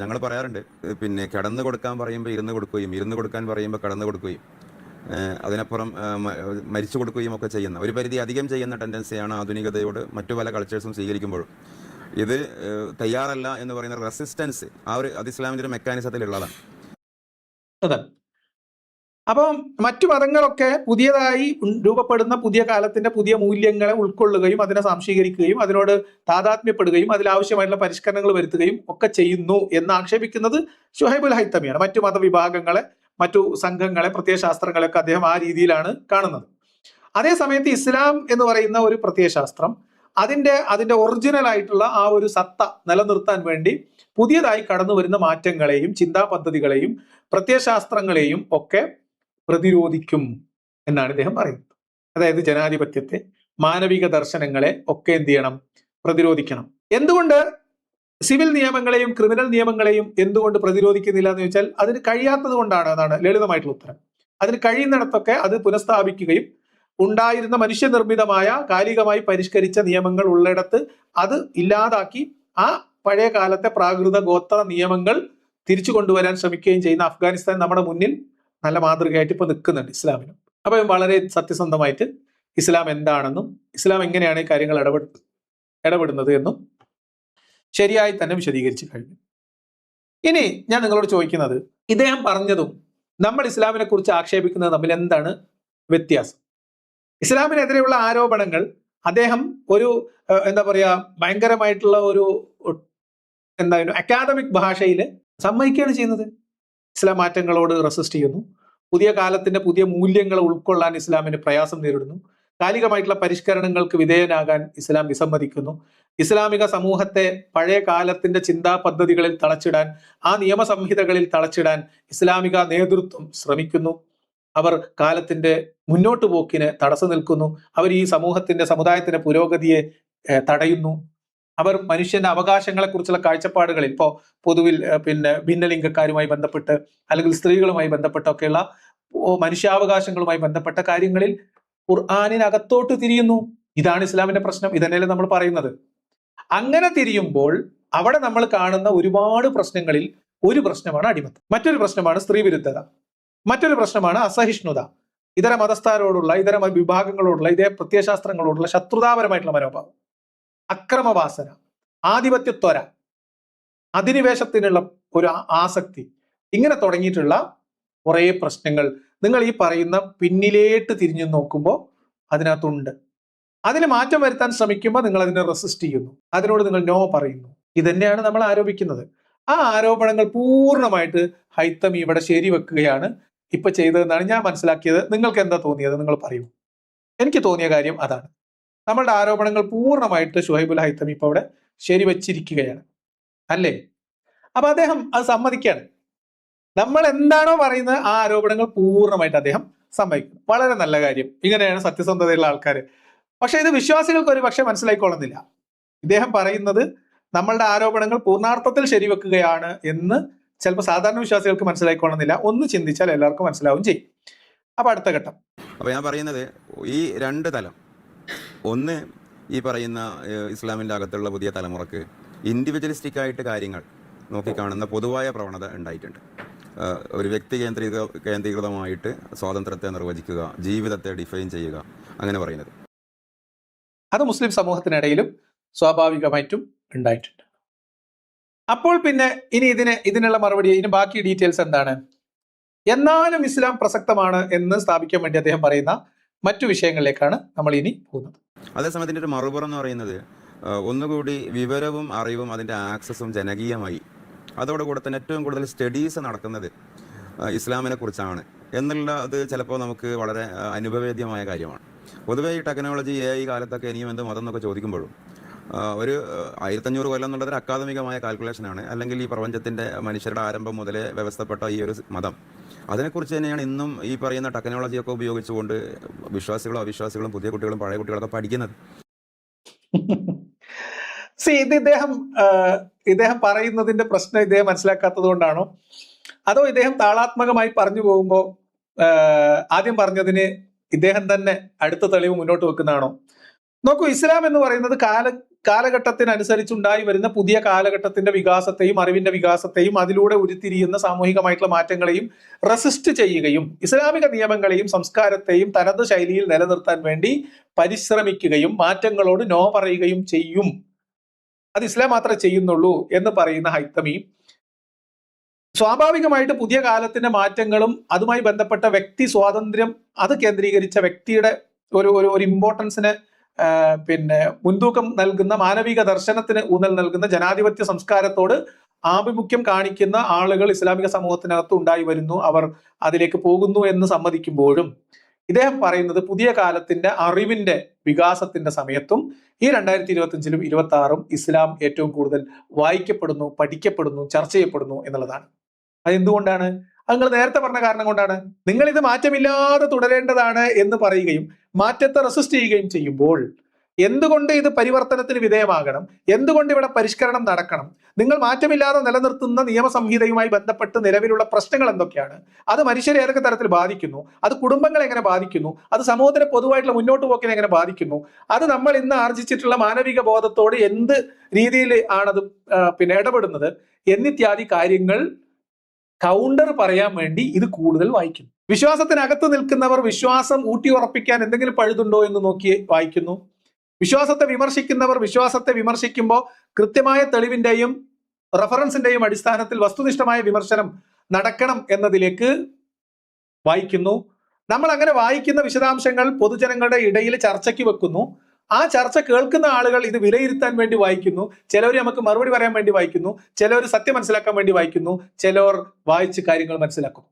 ഞങ്ങൾ പറയാറുണ്ട്, പിന്നെ കിടന്നു കൊടുക്കാൻ പറയുമ്പോൾ ഇരുന്ന് കൊടുക്കുകയും ഇരുന്ന് കൊടുക്കാൻ പറയുമ്പോൾ കിടന്നു കൊടുക്കുകയും അതിനപ്പുറം മരിച്ചു കൊടുക്കുകയും ഒക്കെ ചെയ്യുന്ന, ഒരു പരിധി അധികം ചെയ്യുന്ന ടെൻഡൻസിയാണ് ആധുനികതയോട് മറ്റു പല കൾച്ചേഴ്സും സ്വീകരിക്കുമ്പോഴും. ഇത് തയ്യാറല്ല എന്ന് പറയുന്ന റെസിസ്റ്റൻസ് അത് ഇസ്ലാമിന്റെ ഒരു മെക്കാനിസത്തിലുള്ളതാണ്. അതെ. അപ്പം മറ്റു മതങ്ങളൊക്കെ പുതിയതായി രൂപപ്പെടുന്ന പുതിയ കാലത്തിന്റെ പുതിയ മൂല്യങ്ങളെ ഉൾക്കൊള്ളുകയും അതിനെ സംശീകരിക്കുകയും അതിനോട് താതാത്മ്യപ്പെടുകയും അതിലാവശ്യമായിട്ടുള്ള പരിഷ്കരണങ്ങൾ വരുത്തുകയും ഒക്കെ ചെയ്യുന്നു എന്ന് ആക്ഷേപിക്കുന്നത് ഷുഹൈബുൽ ഹൈത്തമിയാണ്. മറ്റു മതവിഭാഗങ്ങളെ, മറ്റു സംഘങ്ങളെ, പ്രത്യയശാസ്ത്രങ്ങളെയൊക്കെ അദ്ദേഹം ആ രീതിയിലാണ് കാണുന്നത്. അതേസമയത്ത് ഇസ്ലാം എന്ന് പറയുന്ന ഒരു പ്രത്യയശാസ്ത്രം അതിന്റെ ഒറിജിനൽ ആയിട്ടുള്ള ആ ഒരു സത്ത നിലനിർത്താൻ വേണ്ടി പുതിയതായി കടന്നു വരുന്ന മാറ്റങ്ങളെയും ചിന്താ പദ്ധതികളെയും പ്രത്യയശാസ്ത്രങ്ങളെയും ഒക്കെ പ്രതിരോധിക്കും എന്നാണ് ഇദ്ദേഹം പറയുന്നത്. അതായത് ജനാധിപത്യത്തെ, മാനവിക ദർശനങ്ങളെ ഒക്കെ എന്ത് ചെയ്യണം? പ്രതിരോധിക്കണം. എന്തുകൊണ്ട് സിവിൽ നിയമങ്ങളെയും ക്രിമിനൽ നിയമങ്ങളെയും എന്തുകൊണ്ട് പ്രതിരോധിക്കുന്നില്ല എന്ന് ചോദിച്ചാൽ അതിന് കഴിയാത്തത് കൊണ്ടാണ് എന്നാണ് ലളിതമായിട്ടുള്ള ഉത്തരം. അതിന് കഴിയുന്നിടത്തൊക്കെ അത് പുനഃസ്ഥാപിക്കുകയും ഉണ്ടായിരുന്ന മനുഷ്യനിർമ്മിതമായ കാലികമായി പരിഷ്കരിച്ച നിയമങ്ങൾ ഉള്ളിടത്ത് അത് ഇല്ലാതാക്കി ആ പഴയ കാലത്തെ പ്രാകൃത ഗോത്ര നിയമങ്ങൾ തിരിച്ചു കൊണ്ടുവരാൻ ശ്രമിക്കുകയും ചെയ്യുന്ന അഫ്ഗാനിസ്ഥാൻ നമ്മുടെ മുന്നിൽ നല്ല മാതൃകയായിട്ട് ഇപ്പൊ നിൽക്കുന്നുണ്ട് ഇസ്ലാമിനും. അപ്പൊ വളരെ സത്യസന്ധമായിട്ട് ഇസ്ലാം എന്താണെന്നും ഇസ്ലാം എങ്ങനെയാണ് ഈ കാര്യങ്ങൾ ഇടപെടുന്നത് എന്നും ശരിയായി തന്നെ വിശദീകരിച്ചു കഴിഞ്ഞു. ഇനി ഞാൻ നിങ്ങളോട് ചോദിക്കുന്നത്, ഇദ്ദേഹം പറഞ്ഞതും നമ്മൾ ഇസ്ലാമിനെ കുറിച്ച് ആക്ഷേപിക്കുന്നത് തമ്മിൽ എന്താണ് വ്യത്യാസം? ഇസ്ലാമിനെതിരെയുള്ള ആരോപണങ്ങൾ അദ്ദേഹം ഒരു എന്താ പറയാ ഭയങ്കരമായിട്ടുള്ള ഒരു എന്തായാലും അക്കാദമിക് ഭാഷയിൽ സമ്മതിക്കുകയാണ് ചെയ്യുന്നത്. ഇസ്ലാം മാറ്റങ്ങളോട് റെസിസ്റ്റ് ചെയ്യുന്നു, പുതിയ കാലത്തിന്റെ പുതിയ മൂല്യങ്ങൾ ഉൾക്കൊള്ളാൻ ഇസ്ലാമിന് പ്രയാസം നേരിടുന്നു, കാലികമായിട്ടുള്ള പരിഷ്കരണങ്ങൾക്ക് വിധേയനാകാൻ ഇസ്ലാം വിസമ്മതിക്കുന്നു, ഇസ്ലാമിക സമൂഹത്തെ പഴയ കാലത്തിന്റെ ചിന്താ പദ്ധതികളിൽ തളച്ചിടാൻ, ആ നിയമസംഹിതകളിൽ തളച്ചിടാൻ ഇസ്ലാമിക നേതൃത്വം ശ്രമിക്കുന്നു, അവർ കാലത്തിന്റെ മുന്നോട്ട് പോക്കിന് തടസ്സം നിൽക്കുന്നു, അവർ ഈ സമുദായത്തിന്റെ പുരോഗതിയെ തടയുന്നു, അവർ മനുഷ്യന്റെ അവകാശങ്ങളെ കുറിച്ചുള്ള കാഴ്ചപ്പാടുകളിൽ ഇപ്പോ പൊതുവിൽ ഭിന്നലിംഗക്കാരുമായി ബന്ധപ്പെട്ട് അല്ലെങ്കിൽ സ്ത്രീകളുമായി ബന്ധപ്പെട്ടൊക്കെയുള്ള മനുഷ്യാവകാശങ്ങളുമായി ബന്ധപ്പെട്ട കാര്യങ്ങളിൽ ഖുർആനിനകത്തോട്ട് തിരിയുന്നു. ഇതാണ് ഇസ്ലാമിന്റെ പ്രശ്നം. ഇതന്നെയല്ലേ നമ്മൾ പറയുന്നത്. അങ്ങനെ തിരിയുമ്പോൾ അവിടെ നമ്മൾ കാണുന്ന ഒരുപാട് പ്രശ്നങ്ങളിൽ ഒരു പ്രശ്നമാണ് അടിമത്തം, മറ്റൊരു പ്രശ്നമാണ് സ്ത്രീവിരുദ്ധത, മറ്റൊരു പ്രശ്നമാണ് അസഹിഷ്ണുത, ഇതര മതസ്ഥരോടുള്ള ഇതര വിഭാഗങ്ങളോടുള്ള ഇതേ പ്രത്യയശാസ്ത്രങ്ങളോടുള്ള ശത്രുതാപരമായിട്ടുള്ള മനോഭാവം, അക്രമവാസന, ആധിപത്യത്വര, അധിനിവേശത്തിനുള്ള ഒരു ആസക്തി, ഇങ്ങനെ തുടങ്ങിയിട്ടുള്ള കുറേ പ്രശ്നങ്ങൾ നിങ്ങൾ ഈ പറയുന്ന പിന്നിലേട്ട് തിരിഞ്ഞു നോക്കുമ്പോൾ അതിനകത്തുണ്ട്. അതിന് മാറ്റം വരുത്താൻ ശ്രമിക്കുമ്പോൾ നിങ്ങൾ അതിനെ റെസിസ്റ്റ് ചെയ്യുന്നു, അതിനോട് നിങ്ങൾ നോ പറയുന്നു. ഇതന്നെയാണ് നമ്മൾ ആരോപിക്കുന്നത്. ആ ആരോപണങ്ങൾ പൂർണ്ണമായിട്ട് ഹൈത്തമി ഇവിടെ ശരിവെക്കുകയാണ് ഇപ്പൊ ചെയ്തതെന്നാണ് ഞാൻ മനസ്സിലാക്കിയത്. നിങ്ങൾക്ക് എന്താ തോന്നിയത്? നിങ്ങൾ പറയൂ. എനിക്ക് തോന്നിയ കാര്യം അതാണ്. നമ്മളുടെ ആരോപണങ്ങൾ പൂർണ്ണമായിട്ട് ഷുഹൈബുൽ ഹൈത്തമി ഇപ്പൊ അവിടെ ശരിവെച്ചിരിക്കുകയാണ്, അല്ലേ? അപ്പൊ അദ്ദേഹം അത് സമ്മതിക്കുകയാണ്. നമ്മൾ എന്താണോ പറയുന്നത് ആ ആരോപണങ്ങൾ പൂർണ്ണമായിട്ട് അദ്ദേഹം സമ്മതിക്കുന്നു. വളരെ നല്ല കാര്യം. ഇങ്ങനെയാണ് സത്യസന്ധതയുള്ള ആൾക്കാർ. പക്ഷെ ഇത് വിശ്വാസികൾക്ക് ഒരു പക്ഷെ മനസ്സിലായിക്കൊള്ളുന്നില്ല. ഇദ്ദേഹം പറയുന്നത് നമ്മളുടെ ആരോപണങ്ങൾ പൂർണ്ണാർത്ഥത്തിൽ ശരിവെക്കുകയാണ് എന്ന് ചിലപ്പോൾ സാധാരണ വിശ്വാസികൾക്ക് മനസ്സിലായിക്കൊള്ളുന്നില്ല. ഒന്ന് ചിന്തിച്ചാൽ എല്ലാവർക്കും മനസ്സിലാവും ചെയ്യും. അപ്പൊ അടുത്ത ഘട്ടം. അപ്പൊ ഞാൻ പറയുന്നത് ഈ രണ്ട് തലം, ഒന്ന് ഈ പറയുന്ന ഇസ്ലാമിൻ്റെ അകത്തുള്ള പുതിയ തലമുറക്ക് ഇൻഡിവിജ്വലിസ്റ്റിക് ആയിട്ട് കാര്യങ്ങൾ നോക്കിക്കാണുന്ന പൊതുവായ പ്രവണത ഉണ്ടായിട്ടുണ്ട്. ഒരു വ്യക്തി കേന്ദ്രീകൃതമായിട്ട് സ്വാതന്ത്ര്യത്തെ നിർവചിക്കുക, ജീവിതത്തെ ഡിഫൈൻ ചെയ്യുക, അങ്ങനെ പറയുന്നത് അത് മുസ്ലിം സമൂഹത്തിനിടയിലും സ്വാഭാവികമായിട്ടും ഉണ്ടായിട്ടുണ്ട്. അപ്പോൾ പിന്നെ ഇനി ഇതിനുള്ള മറുപടി, ഇനി ബാക്കി ഡീറ്റെയിൽസ് എന്താണ്? എന്നാലും ഇസ്ലാം പ്രസക്തമാണ് എന്ന് സ്ഥാപിക്കാൻ വേണ്ടി അദ്ദേഹം പറയുന്ന മറ്റു വിഷയങ്ങളിലേക്കാണ് നമ്മൾ ഇനി പോകുന്നത്. അതേസമയം ഇതിൻ്റെ ഒരു മറുപുറം എന്ന് പറയുന്നത് ഒന്നുകൂടി വിവരവും അറിവും അതിൻ്റെ ആക്സസും ജനകീയമായി, അതോടുകൂടെ തന്നെ ഏറ്റവും കൂടുതൽ സ്റ്റഡീസ് നടക്കുന്നത് ഇസ്ലാമിനെ കുറിച്ചാണ് എന്നുള്ളത് ചിലപ്പോൾ നമുക്ക് വളരെ അനുഭവേദ്യമായ കാര്യമാണ്. പൊതുവേ ഈ ടെക്നോളജി AI കാലത്തൊക്കെ ഇനിയും എന്ത് മതം എന്നൊക്കെ ചോദിക്കുമ്പോഴും ഒരു 1500 കൊല്ലം എന്നുള്ളത് അക്കാദമികമായ കാൽക്കുലേഷനാണ്. അല്ലെങ്കിൽ ഈ പ്രപഞ്ചത്തിൻ്റെ മനുഷ്യരുടെ ആരംഭം മുതലേ വ്യവസ്ഥപ്പെട്ട ഈ ഒരു മതം, അതിനെക്കുറിച്ച് തന്നെയാണ് ഇന്നും ഈ പറയുന്ന ടെക്നോളജിയൊക്കെ ഉപയോഗിച്ചുകൊണ്ട് വിശ്വാസികളും അവിശ്വാസികളും പുതിയ കുട്ടികളും പഴയ കുട്ടികളൊക്കെ പഠിക്കുന്നത്. ഇത് ഇദ്ദേഹം പറയുന്നതിന്റെ പ്രശ്നം ഇദ്ദേഹം മനസ്സിലാക്കാത്തത് കൊണ്ടാണോ, അതോ ഇദ്ദേഹം താളാത്മകമായി പറഞ്ഞു പോകുമ്പോൾ ആദ്യം പറഞ്ഞതിന് ഇദ്ദേഹം തന്നെ അടുത്ത തെളിവ് മുന്നോട്ട് വെക്കുന്നതാണോ? നോക്കൂ, ഇസ്ലാം എന്ന് പറയുന്നത് കാലഘട്ടത്തിനനുസരിച്ചുണ്ടായി വരുന്ന പുതിയ കാലഘട്ടത്തിന്റെ വികാസത്തെയും അറിവിന്റെ വികാസത്തെയും അതിലൂടെ ഉരുത്തിരിയുന്ന സാമൂഹികമായിട്ടുള്ള മാറ്റങ്ങളെയും റെസിസ്റ്റ് ചെയ്യുകയും ഇസ്ലാമിക നിയമങ്ങളെയും സംസ്കാരത്തെയും തനത് ശൈലിയിൽ നിലനിർത്താൻ വേണ്ടി പരിശ്രമിക്കുകയും മാറ്റങ്ങളോട് നോ പറയുകയും ചെയ്യും. അത് ഇസ്ലാം മാത്രമേ ചെയ്യുന്നുള്ളൂ എന്ന് പറയുന്ന ഹൈത്തമി സ്വാഭാവികമായിട്ട് പുതിയ കാലത്തിന്റെ മാറ്റങ്ങളും അതുമായി ബന്ധപ്പെട്ട വ്യക്തി സ്വാതന്ത്ര്യം അത് കേന്ദ്രീകരിച്ച വ്യക്തിയുടെ ഒരു ഇമ്പോർട്ടൻസിന് മുൻതൂക്കം നൽകുന്ന മാനവിക ദർശനത്തിന് ഊന്നൽ നൽകുന്ന ജനാധിപത്യ സംസ്കാരത്തോട് ആഭിമുഖ്യം കാണിക്കുന്ന ആളുകൾ ഇസ്ലാമിക സമൂഹത്തിനകത്ത് ഉണ്ടായി വരുന്നു, അവർ അതിലേക്ക് പോകുന്നു എന്ന് സമ്മതിക്കുമ്പോഴും ഇദ്ദേഹം പറയുന്നത് പുതിയ കാലത്തിന്റെ അറിവിന്റെ വികാസത്തിന്റെ സമയത്തും ഈ 2025-ലും 2026-ഉം ഇസ്ലാം ഏറ്റവും കൂടുതൽ വായിക്കപ്പെടുന്നു, പഠിക്കപ്പെടുന്നു, ചർച്ച ചെയ്യപ്പെടുന്നു എന്നുള്ളതാണ്. അതെന്തുകൊണ്ടാണ്? അത് നിങ്ങൾ നേരത്തെ പറഞ്ഞ കാരണം കൊണ്ടാണ്. നിങ്ങൾ ഇത് മാറ്റമില്ലാതെ തുടരേണ്ടതാണ് എന്ന് പറയുകയും മാറ്റത്തെ റെസിസ്റ്റ് ചെയ്യുകയും ചെയ്യുമ്പോൾ എന്തുകൊണ്ട് ഇത് പരിവർത്തനത്തിന് വിധേയമാകണം, എന്തുകൊണ്ട് ഇവിടെ പരിഷ്കരണം നടക്കണം, നിങ്ങൾ മാറ്റമില്ലാതെ നിലനിർത്തുന്ന നിയമസംഹിതയുമായി ബന്ധപ്പെട്ട് നിലവിലുള്ള പ്രശ്നങ്ങൾ എന്തൊക്കെയാണ്, അത് മനുഷ്യരെ ഏതൊക്കെ തരത്തിൽ ബാധിക്കുന്നു, അത് കുടുംബങ്ങളെ എങ്ങനെ ബാധിക്കുന്നു, അത് സമൂഹത്തിന് പൊതുവായിട്ടുള്ള മുന്നോട്ട് പോക്കിനെ എങ്ങനെ ബാധിക്കുന്നു, അത് നമ്മൾ ഇന്ന് ആർജിച്ചിട്ടുള്ള മാനവിക ബോധത്തോട് എന്ത് രീതിയിൽ ആണത് ഇടപെടുന്നത് എന്നിത്യാദി കാര്യങ്ങൾ കൗണ്ടർ പറയാൻ വേണ്ടി ഇത് കൂടുതൽ വായിക്കുന്നു. വിശ്വാസത്തിനകത്ത് നിൽക്കുന്നവർ വിശ്വാസം ഊട്ടിയുറപ്പിക്കാൻ എന്തെങ്കിലും പഴുതുണ്ടോ എന്ന് നോക്കി വായിക്കുന്നു. വിശ്വാസത്തെ വിമർശിക്കുന്നവർ വിശ്വാസത്തെ വിമർശിക്കുമ്പോൾ കൃത്യമായ തെളിവിന്റെയും റെഫറൻസിന്റെയും അടിസ്ഥാനത്തിൽ വസ്തുനിഷ്ഠമായ വിമർശനം നടക്കണം എന്നതിലേക്ക് വായിക്കുന്നു. നമ്മൾ അങ്ങനെ വായിക്കുന്ന വിശദാംശങ്ങൾ പൊതുജനങ്ങളുടെ ഇടയിൽ ചർച്ചയ്ക്ക് വെക്കുന്നു. ആ ചർച്ച കേൾക്കുന്ന ആളുകൾ ഇത് വിലയിരുത്താൻ വേണ്ടി വായിക്കുന്നു. ചിലവർ നമുക്ക് മറുപടി പറയാൻ വേണ്ടി വായിക്കുന്നു, ചിലവർ സത്യം മനസ്സിലാക്കാൻ വേണ്ടി വായിക്കുന്നു, ചിലവർ വായിച്ച് കാര്യങ്ങൾ മനസ്സിലാക്കുന്നു.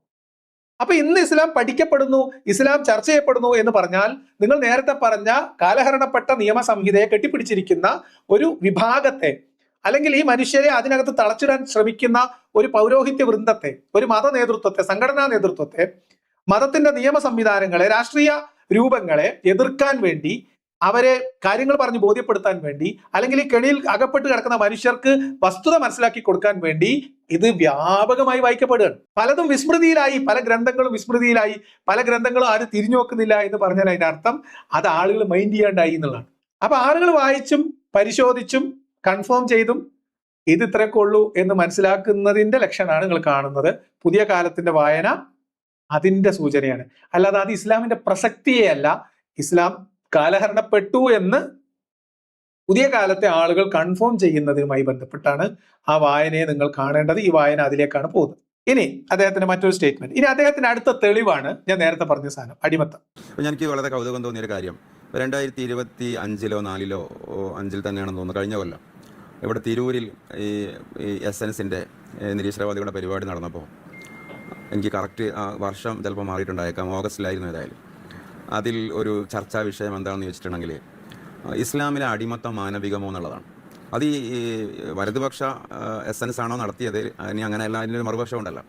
അപ്പൊ ഇന്ന് ഇസ്ലാം പഠിക്കപ്പെടുന്നു, ഇസ്ലാം ചർച്ച ചെയ്യപ്പെടുന്നു എന്ന് പറഞ്ഞാൽ നിങ്ങൾ നേരത്തെ പറഞ്ഞ കാലഹരണപ്പെട്ട നിയമസംഹിതയെ കെട്ടിപ്പിടിച്ചിരിക്കുന്ന ഒരു വിഭാഗത്തെ, അല്ലെങ്കിൽ ഈ മനുഷ്യരെ അതിനകത്ത് തളച്ചിടാൻ ശ്രമിക്കുന്ന ഒരു പൗരോഹിത്യ വൃന്ദത്തെ, ഒരു മത നേതൃത്വത്തെ, സംഘടനാ നേതൃത്വത്തെ, മതത്തിന്റെ നിയമ സംവിധാനങ്ങളെ, രാഷ്ട്രീയ രൂപങ്ങളെ എതിർക്കാൻ വേണ്ടി, അവരെ കാര്യങ്ങൾ പറഞ്ഞ് ബോധ്യപ്പെടുത്താൻ വേണ്ടി, അല്ലെങ്കിൽ ഈ കെണിയിൽ അകപ്പെട്ട് കിടക്കുന്ന മനുഷ്യർക്ക് വസ്തുത മനസ്സിലാക്കി കൊടുക്കാൻ വേണ്ടി ഇത് വ്യാപകമായി വായിക്കപ്പെടുകയാണ്. പലതും വിസ്മൃതിയിലായി, പല ഗ്രന്ഥങ്ങളും വിസ്മൃതിയിലായി, പല ഗ്രന്ഥങ്ങളും ആരും തിരിഞ്ഞു നോക്കുന്നില്ല എന്ന് പറഞ്ഞാൽ അതിന്റെ അർത്ഥം അത് ആളുകൾ മൈൻഡ് ചെയ്യാണ്ടായി എന്നുള്ളതാണ്. അപ്പൊ ആളുകൾ വായിച്ചും പരിശോധിച്ചും കൺഫേം ചെയ്തും ഇത് ഇത്രയൊക്കെ ഉള്ളൂ എന്ന് മനസ്സിലാക്കുന്നതിന്റെ ലക്ഷണമാണ് നിങ്ങൾ കാണുന്നത്. പുതിയ കാലത്തിന്റെ വായന അതിന്റെ സൂചനയാണ്. അല്ലാതെ അത് ഇസ്ലാമിന്റെ പ്രസക്തിയെ അല്ല, ഇസ്ലാം കാലഹരണപ്പെട്ടു എന്ന് പുതിയ കാലത്തെ ആളുകൾ കൺഫേം ചെയ്യുന്നതിനുമായി ബന്ധപ്പെട്ടാണ് ആ വായനയെ നിങ്ങൾ കാണേണ്ടത്. ഈ വായന അതിലേക്കാണ് പോകുന്നത്. ഇനി അദ്ദേഹത്തിന്റെ മറ്റൊരു സ്റ്റേറ്റ്മെന്റ്, ഇനി അദ്ദേഹത്തിന്റെ അടുത്ത തെളിവാണ് ഞാൻ നേരത്തെ പറഞ്ഞ സാധനം, അടിമത്തം. എനിക്ക് വളരെ കൗതുകം തോന്നിയൊരു കാര്യം, 2025-4 തന്നെയാണെന്ന് തോന്നുന്നു, കഴിഞ്ഞ കൊല്ലം ഇവിടെ തിരൂരിൽ ഈ എസൻസിൻ്റെ നിരീശ്വരവാദികളുടെ പരിപാടി നടന്നപ്പോൾ, എനിക്ക് കറക്റ്റ് ആ വർഷം ചിലപ്പോൾ മാറിയിട്ടുണ്ടായേക്കാം, ഓഗസ്റ്റിലായിരുന്നു ഏതായാലും. അതിൽ ഒരു ചർച്ചാ വിഷയം എന്താണെന്ന് ചോദിച്ചിട്ടുണ്ടെങ്കിൽ ഇസ്ലാമിലെ അടിമത്തം മാനവികമോ എന്നുള്ളതാണ്. അത് ഈ വലതുപക്ഷ എസൻസ് ആണോ നടത്തിയത്, ഇനി അങ്ങനെയല്ല, അതിൻ്റെ മറുപക്ഷം ഉണ്ടല്ലോ,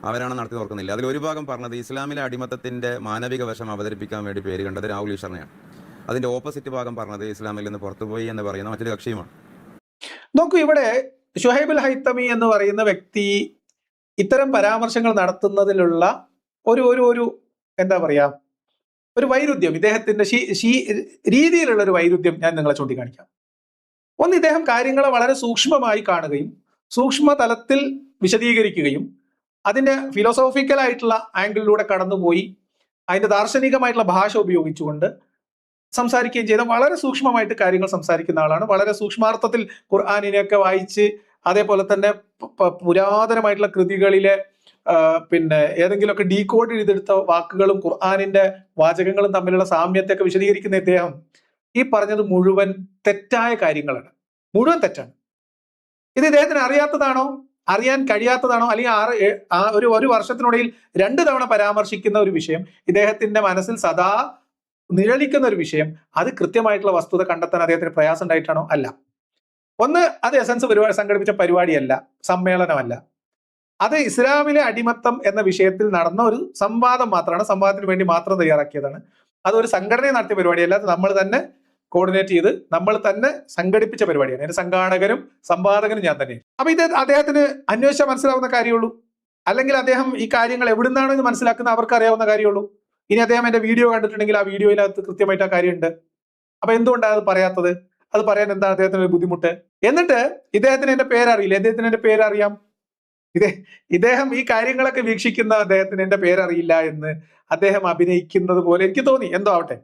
അവരാണ് നടത്തി ഓർക്കുന്നില്ല. അതിലൊരു ഭാഗം പറഞ്ഞത് ഇസ്ലാമിലെ അടിമത്തത്തിൻ്റെ മാനവിക വശം അവതരിപ്പിക്കാൻ വേണ്ടി പേര് കണ്ടത് രാഹുൽ ഈശ്വറിനെയാണ്. അതിൻ്റെ ഓപ്പോസിറ്റ് ഭാഗം പറഞ്ഞത് ഇസ്ലാമിൽ നിന്ന് പുറത്തുപോയി എന്ന് പറയുന്ന മറ്റൊരു കക്ഷിയുമാണ്. നോക്കൂ, ഇവിടെ ഷുഹൈബുൽ ഹൈത്തമി എന്ന് പറയുന്ന വ്യക്തി ഇത്തരം പരാമർശങ്ങൾ നടത്തുന്നതിലുള്ള ഒരു ഒരു ഒരു എന്താ പറയാ, ഒരു വൈരുദ്ധ്യം, ഇദ്ദേഹത്തിന്റെ രീതിയിലുള്ള ഒരു വൈരുദ്ധ്യം ഞാൻ നിങ്ങളെ ചൂണ്ടിക്കാണിക്കാം. ഒന്ന്, ഇദ്ദേഹം കാര്യങ്ങളെ വളരെ സൂക്ഷ്മമായി കാണുകയും സൂക്ഷ്മ തലത്തിൽ വിശദീകരിക്കുകയും അതിന്റെ ഫിലോസോഫിക്കലായിട്ടുള്ള ആംഗിളിലൂടെ കടന്നുപോയി അതിന്റെ ദാർശനികമായിട്ടുള്ള ഭാഷ ഉപയോഗിച്ചുകൊണ്ട് സംസാരിക്കുകയും ചെയ്ത വളരെ സൂക്ഷ്മമായിട്ട് കാര്യങ്ങൾ സംസാരിക്കുന്ന ആളാണ്. വളരെ സൂക്ഷ്മാർത്ഥത്തിൽ ഖുർആനിനെയൊക്കെ വായിച്ച്, അതേപോലെ തന്നെ പുരാതനമായിട്ടുള്ള കൃതികളിലെ ഏതെങ്കിലുമൊക്കെ ഡീകോഡ് ചെയ്തെടുത്ത വാക്കുകളും ഖുർആനിന്റെ വാചകങ്ങളും തമ്മിലുള്ള സാമ്യത്തെയൊക്കെ വിശദീകരിക്കുന്ന ഇദ്ദേഹം ഈ പറഞ്ഞത് മുഴുവൻ തെറ്റായ കാര്യങ്ങളാണ്, മുഴുവൻ തെറ്റാണ്. ഇത് ഇദ്ദേഹത്തിന് അറിയാത്തതാണോ, അറിയാൻ കഴിയാത്തതാണോ, അല്ലെങ്കിൽ ഒരു വർഷത്തിനിടയിൽ 2 തവണ പരാമർശിക്കുന്ന ഒരു വിഷയം, ഇദ്ദേഹത്തിന്റെ മനസ്സിൽ സദാ നിഴലിക്കുന്ന ഒരു വിഷയം, അത് കൃത്യമായിട്ടുള്ള വസ്തുത കണ്ടെത്താൻ അദ്ദേഹത്തിന് പ്രയാസം ഉണ്ടായിട്ടാണോ? അല്ല. ഒന്ന്, അത് എസൻസ് സംഘടിപ്പിച്ച പരിപാടിയല്ല, സമ്മേളനമല്ല. അത് ഇസ്ലാമിലെ അടിമത്തം എന്ന വിഷയത്തിൽ നടന്ന ഒരു സംവാദം മാത്രമാണ്, സംവാദത്തിന് വേണ്ടി മാത്രം തയ്യാറാക്കിയതാണ്. അതൊരു സംഘടനയെ നടത്തിയ പരിപാടിയല്ല, അത് നമ്മൾ തന്നെ കോർഡിനേറ്റ് ചെയ്ത് നമ്മൾ തന്നെ സംഘടിപ്പിച്ച പരിപാടിയാണ്. അതിന്റെ സംഘാടകരും സംവാദകനും ഞാൻ തന്നെയാണ്. അപ്പൊ ഇത് അദ്ദേഹത്തിന് അന്വേഷിച്ചാൽ മനസ്സിലാവുന്ന കാര്യമുള്ളൂ, അല്ലെങ്കിൽ അദ്ദേഹം ഈ കാര്യങ്ങൾ എവിടുന്നാണെന്ന് മനസ്സിലാക്കുന്ന അവർക്ക് അറിയാവുന്ന കാര്യമുള്ളൂ. ഇനി അദ്ദേഹം എന്റെ വീഡിയോ കണ്ടിട്ടുണ്ടെങ്കിൽ ആ വീഡിയോയിനകത്ത് കൃത്യമായിട്ട് ആ കാര്യമുണ്ട്. അപ്പൊ എന്തുകൊണ്ടാണ് അത് പറയാത്തത്? അത് പറയാൻ എന്താണ് അദ്ദേഹത്തിന് ഒരു ബുദ്ധിമുട്ട്? എന്നിട്ട് ഇദ്ദേഹത്തിന് എന്റെ പേരറിയില്ല, അദ്ദേഹത്തിന് എന്റെ പേരറിയാം. ഇദ്ദേഹം ഈ കാര്യങ്ങളൊക്കെ വീക്ഷിക്കുന്ന അദ്ദേഹത്തിന് എന്റെ പേരറിയില്ല എന്ന് അദ്ദേഹം അഭിനയിക്കുന്നത് പോലെ എനിക്ക് തോന്നി. എന്തോ ആവട്ടെ,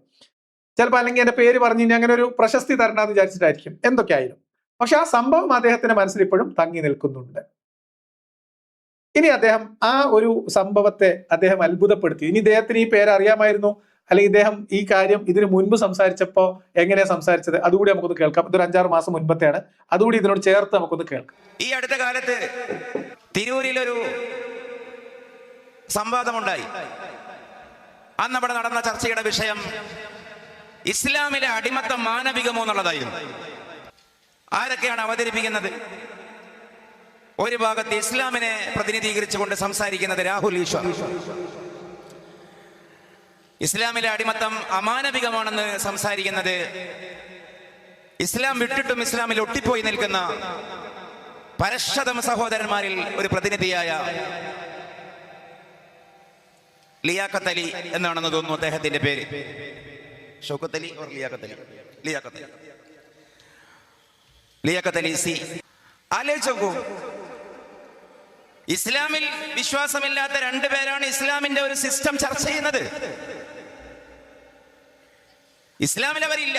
ചിലപ്പോൾ അല്ലെങ്കിൽ എന്റെ പേര് പറഞ്ഞു കഴിഞ്ഞാൽ അങ്ങനെ ഒരു പ്രശസ്തി തരണമെന്ന് വിചാരിച്ചിട്ടായിരിക്കും, എന്തൊക്കെ ആയാലും. പക്ഷെ ആ സംഭവം അദ്ദേഹത്തിന്റെ മനസ്സിൽ ഇപ്പോഴും തങ്ങി നിൽക്കുന്നുണ്ട്. ഇനി അദ്ദേഹം ആ ഒരു സംഭവത്തെ അദ്ദേഹം അത്ഭുതപ്പെടുത്തി. ഇനി ഇദ്ദേഹത്തിന് ഈ പേര് അറിയാമായിരുന്നു, അല്ലെങ്കിൽ ഇദ്ദേഹം ഈ കാര്യം ഇതിനു മുൻപ് സംസാരിച്ചപ്പോ എങ്ങനെയാ സംസാരിച്ചത്, അതുകൂടി നമുക്കൊന്ന് കേൾക്കാം. ഇതൊരു 5-6 മാസം മുൻപത്തെയാണ്, അതുകൂടി ഇതിനോട് ചേർത്ത് നമുക്കൊന്ന് കേൾക്കാം. ഈ അടുത്ത കാലത്ത് തിരൂരിലൊരു സംവാദമുണ്ടായി. അന്ന് അവിടെ നടന്ന ചർച്ചയുടെ വിഷയം ഇസ്ലാമിലെ അടിമത്തം മാനവികമോ എന്നുള്ളതായിരുന്നു. ആരൊക്കെയാണ് അവതരിപ്പിക്കുന്നത്? ഒരു ഭാഗത്ത് ഇസ്ലാമിനെ പ്രതിനിധീകരിച്ചുകൊണ്ട് സംസാരിക്കുന്നത് രാഹുൽ ഈശ്വർ. ഇസ്ലാമിലെ അടിമത്തം അമാനവികമാണെന്ന് സംസാരിക്കുന്നത് ഇസ്ലാം വിട്ടിട്ടും ഇസ്ലാമിൽ ഒട്ടിപ്പോയി നിൽക്കുന്ന പരശതമ സഹോദരന്മാരിൽ ഒരു പ്രതിനിധിയായ ലിയാഖത്ത് അലി എന്നാണെന്ന് തോന്നുന്നു അദ്ദേഹത്തിന്റെ പേര്. ഷൗക്കത്ത് അലി ഓർ ലിയാഖത്ത് അലി? ലിയാഖത്ത് അലി സി. ആലോചിച്ചു, ഇസ്ലാമിൽ വിശ്വാസമില്ലാത്ത രണ്ടുപേരാണ് ഇസ്ലാമിന്റെ ഒരു സിസ്റ്റം ചർച്ച ചെയ്യുന്നത്. ഇസ്ലാമിൽ അവരില്ല,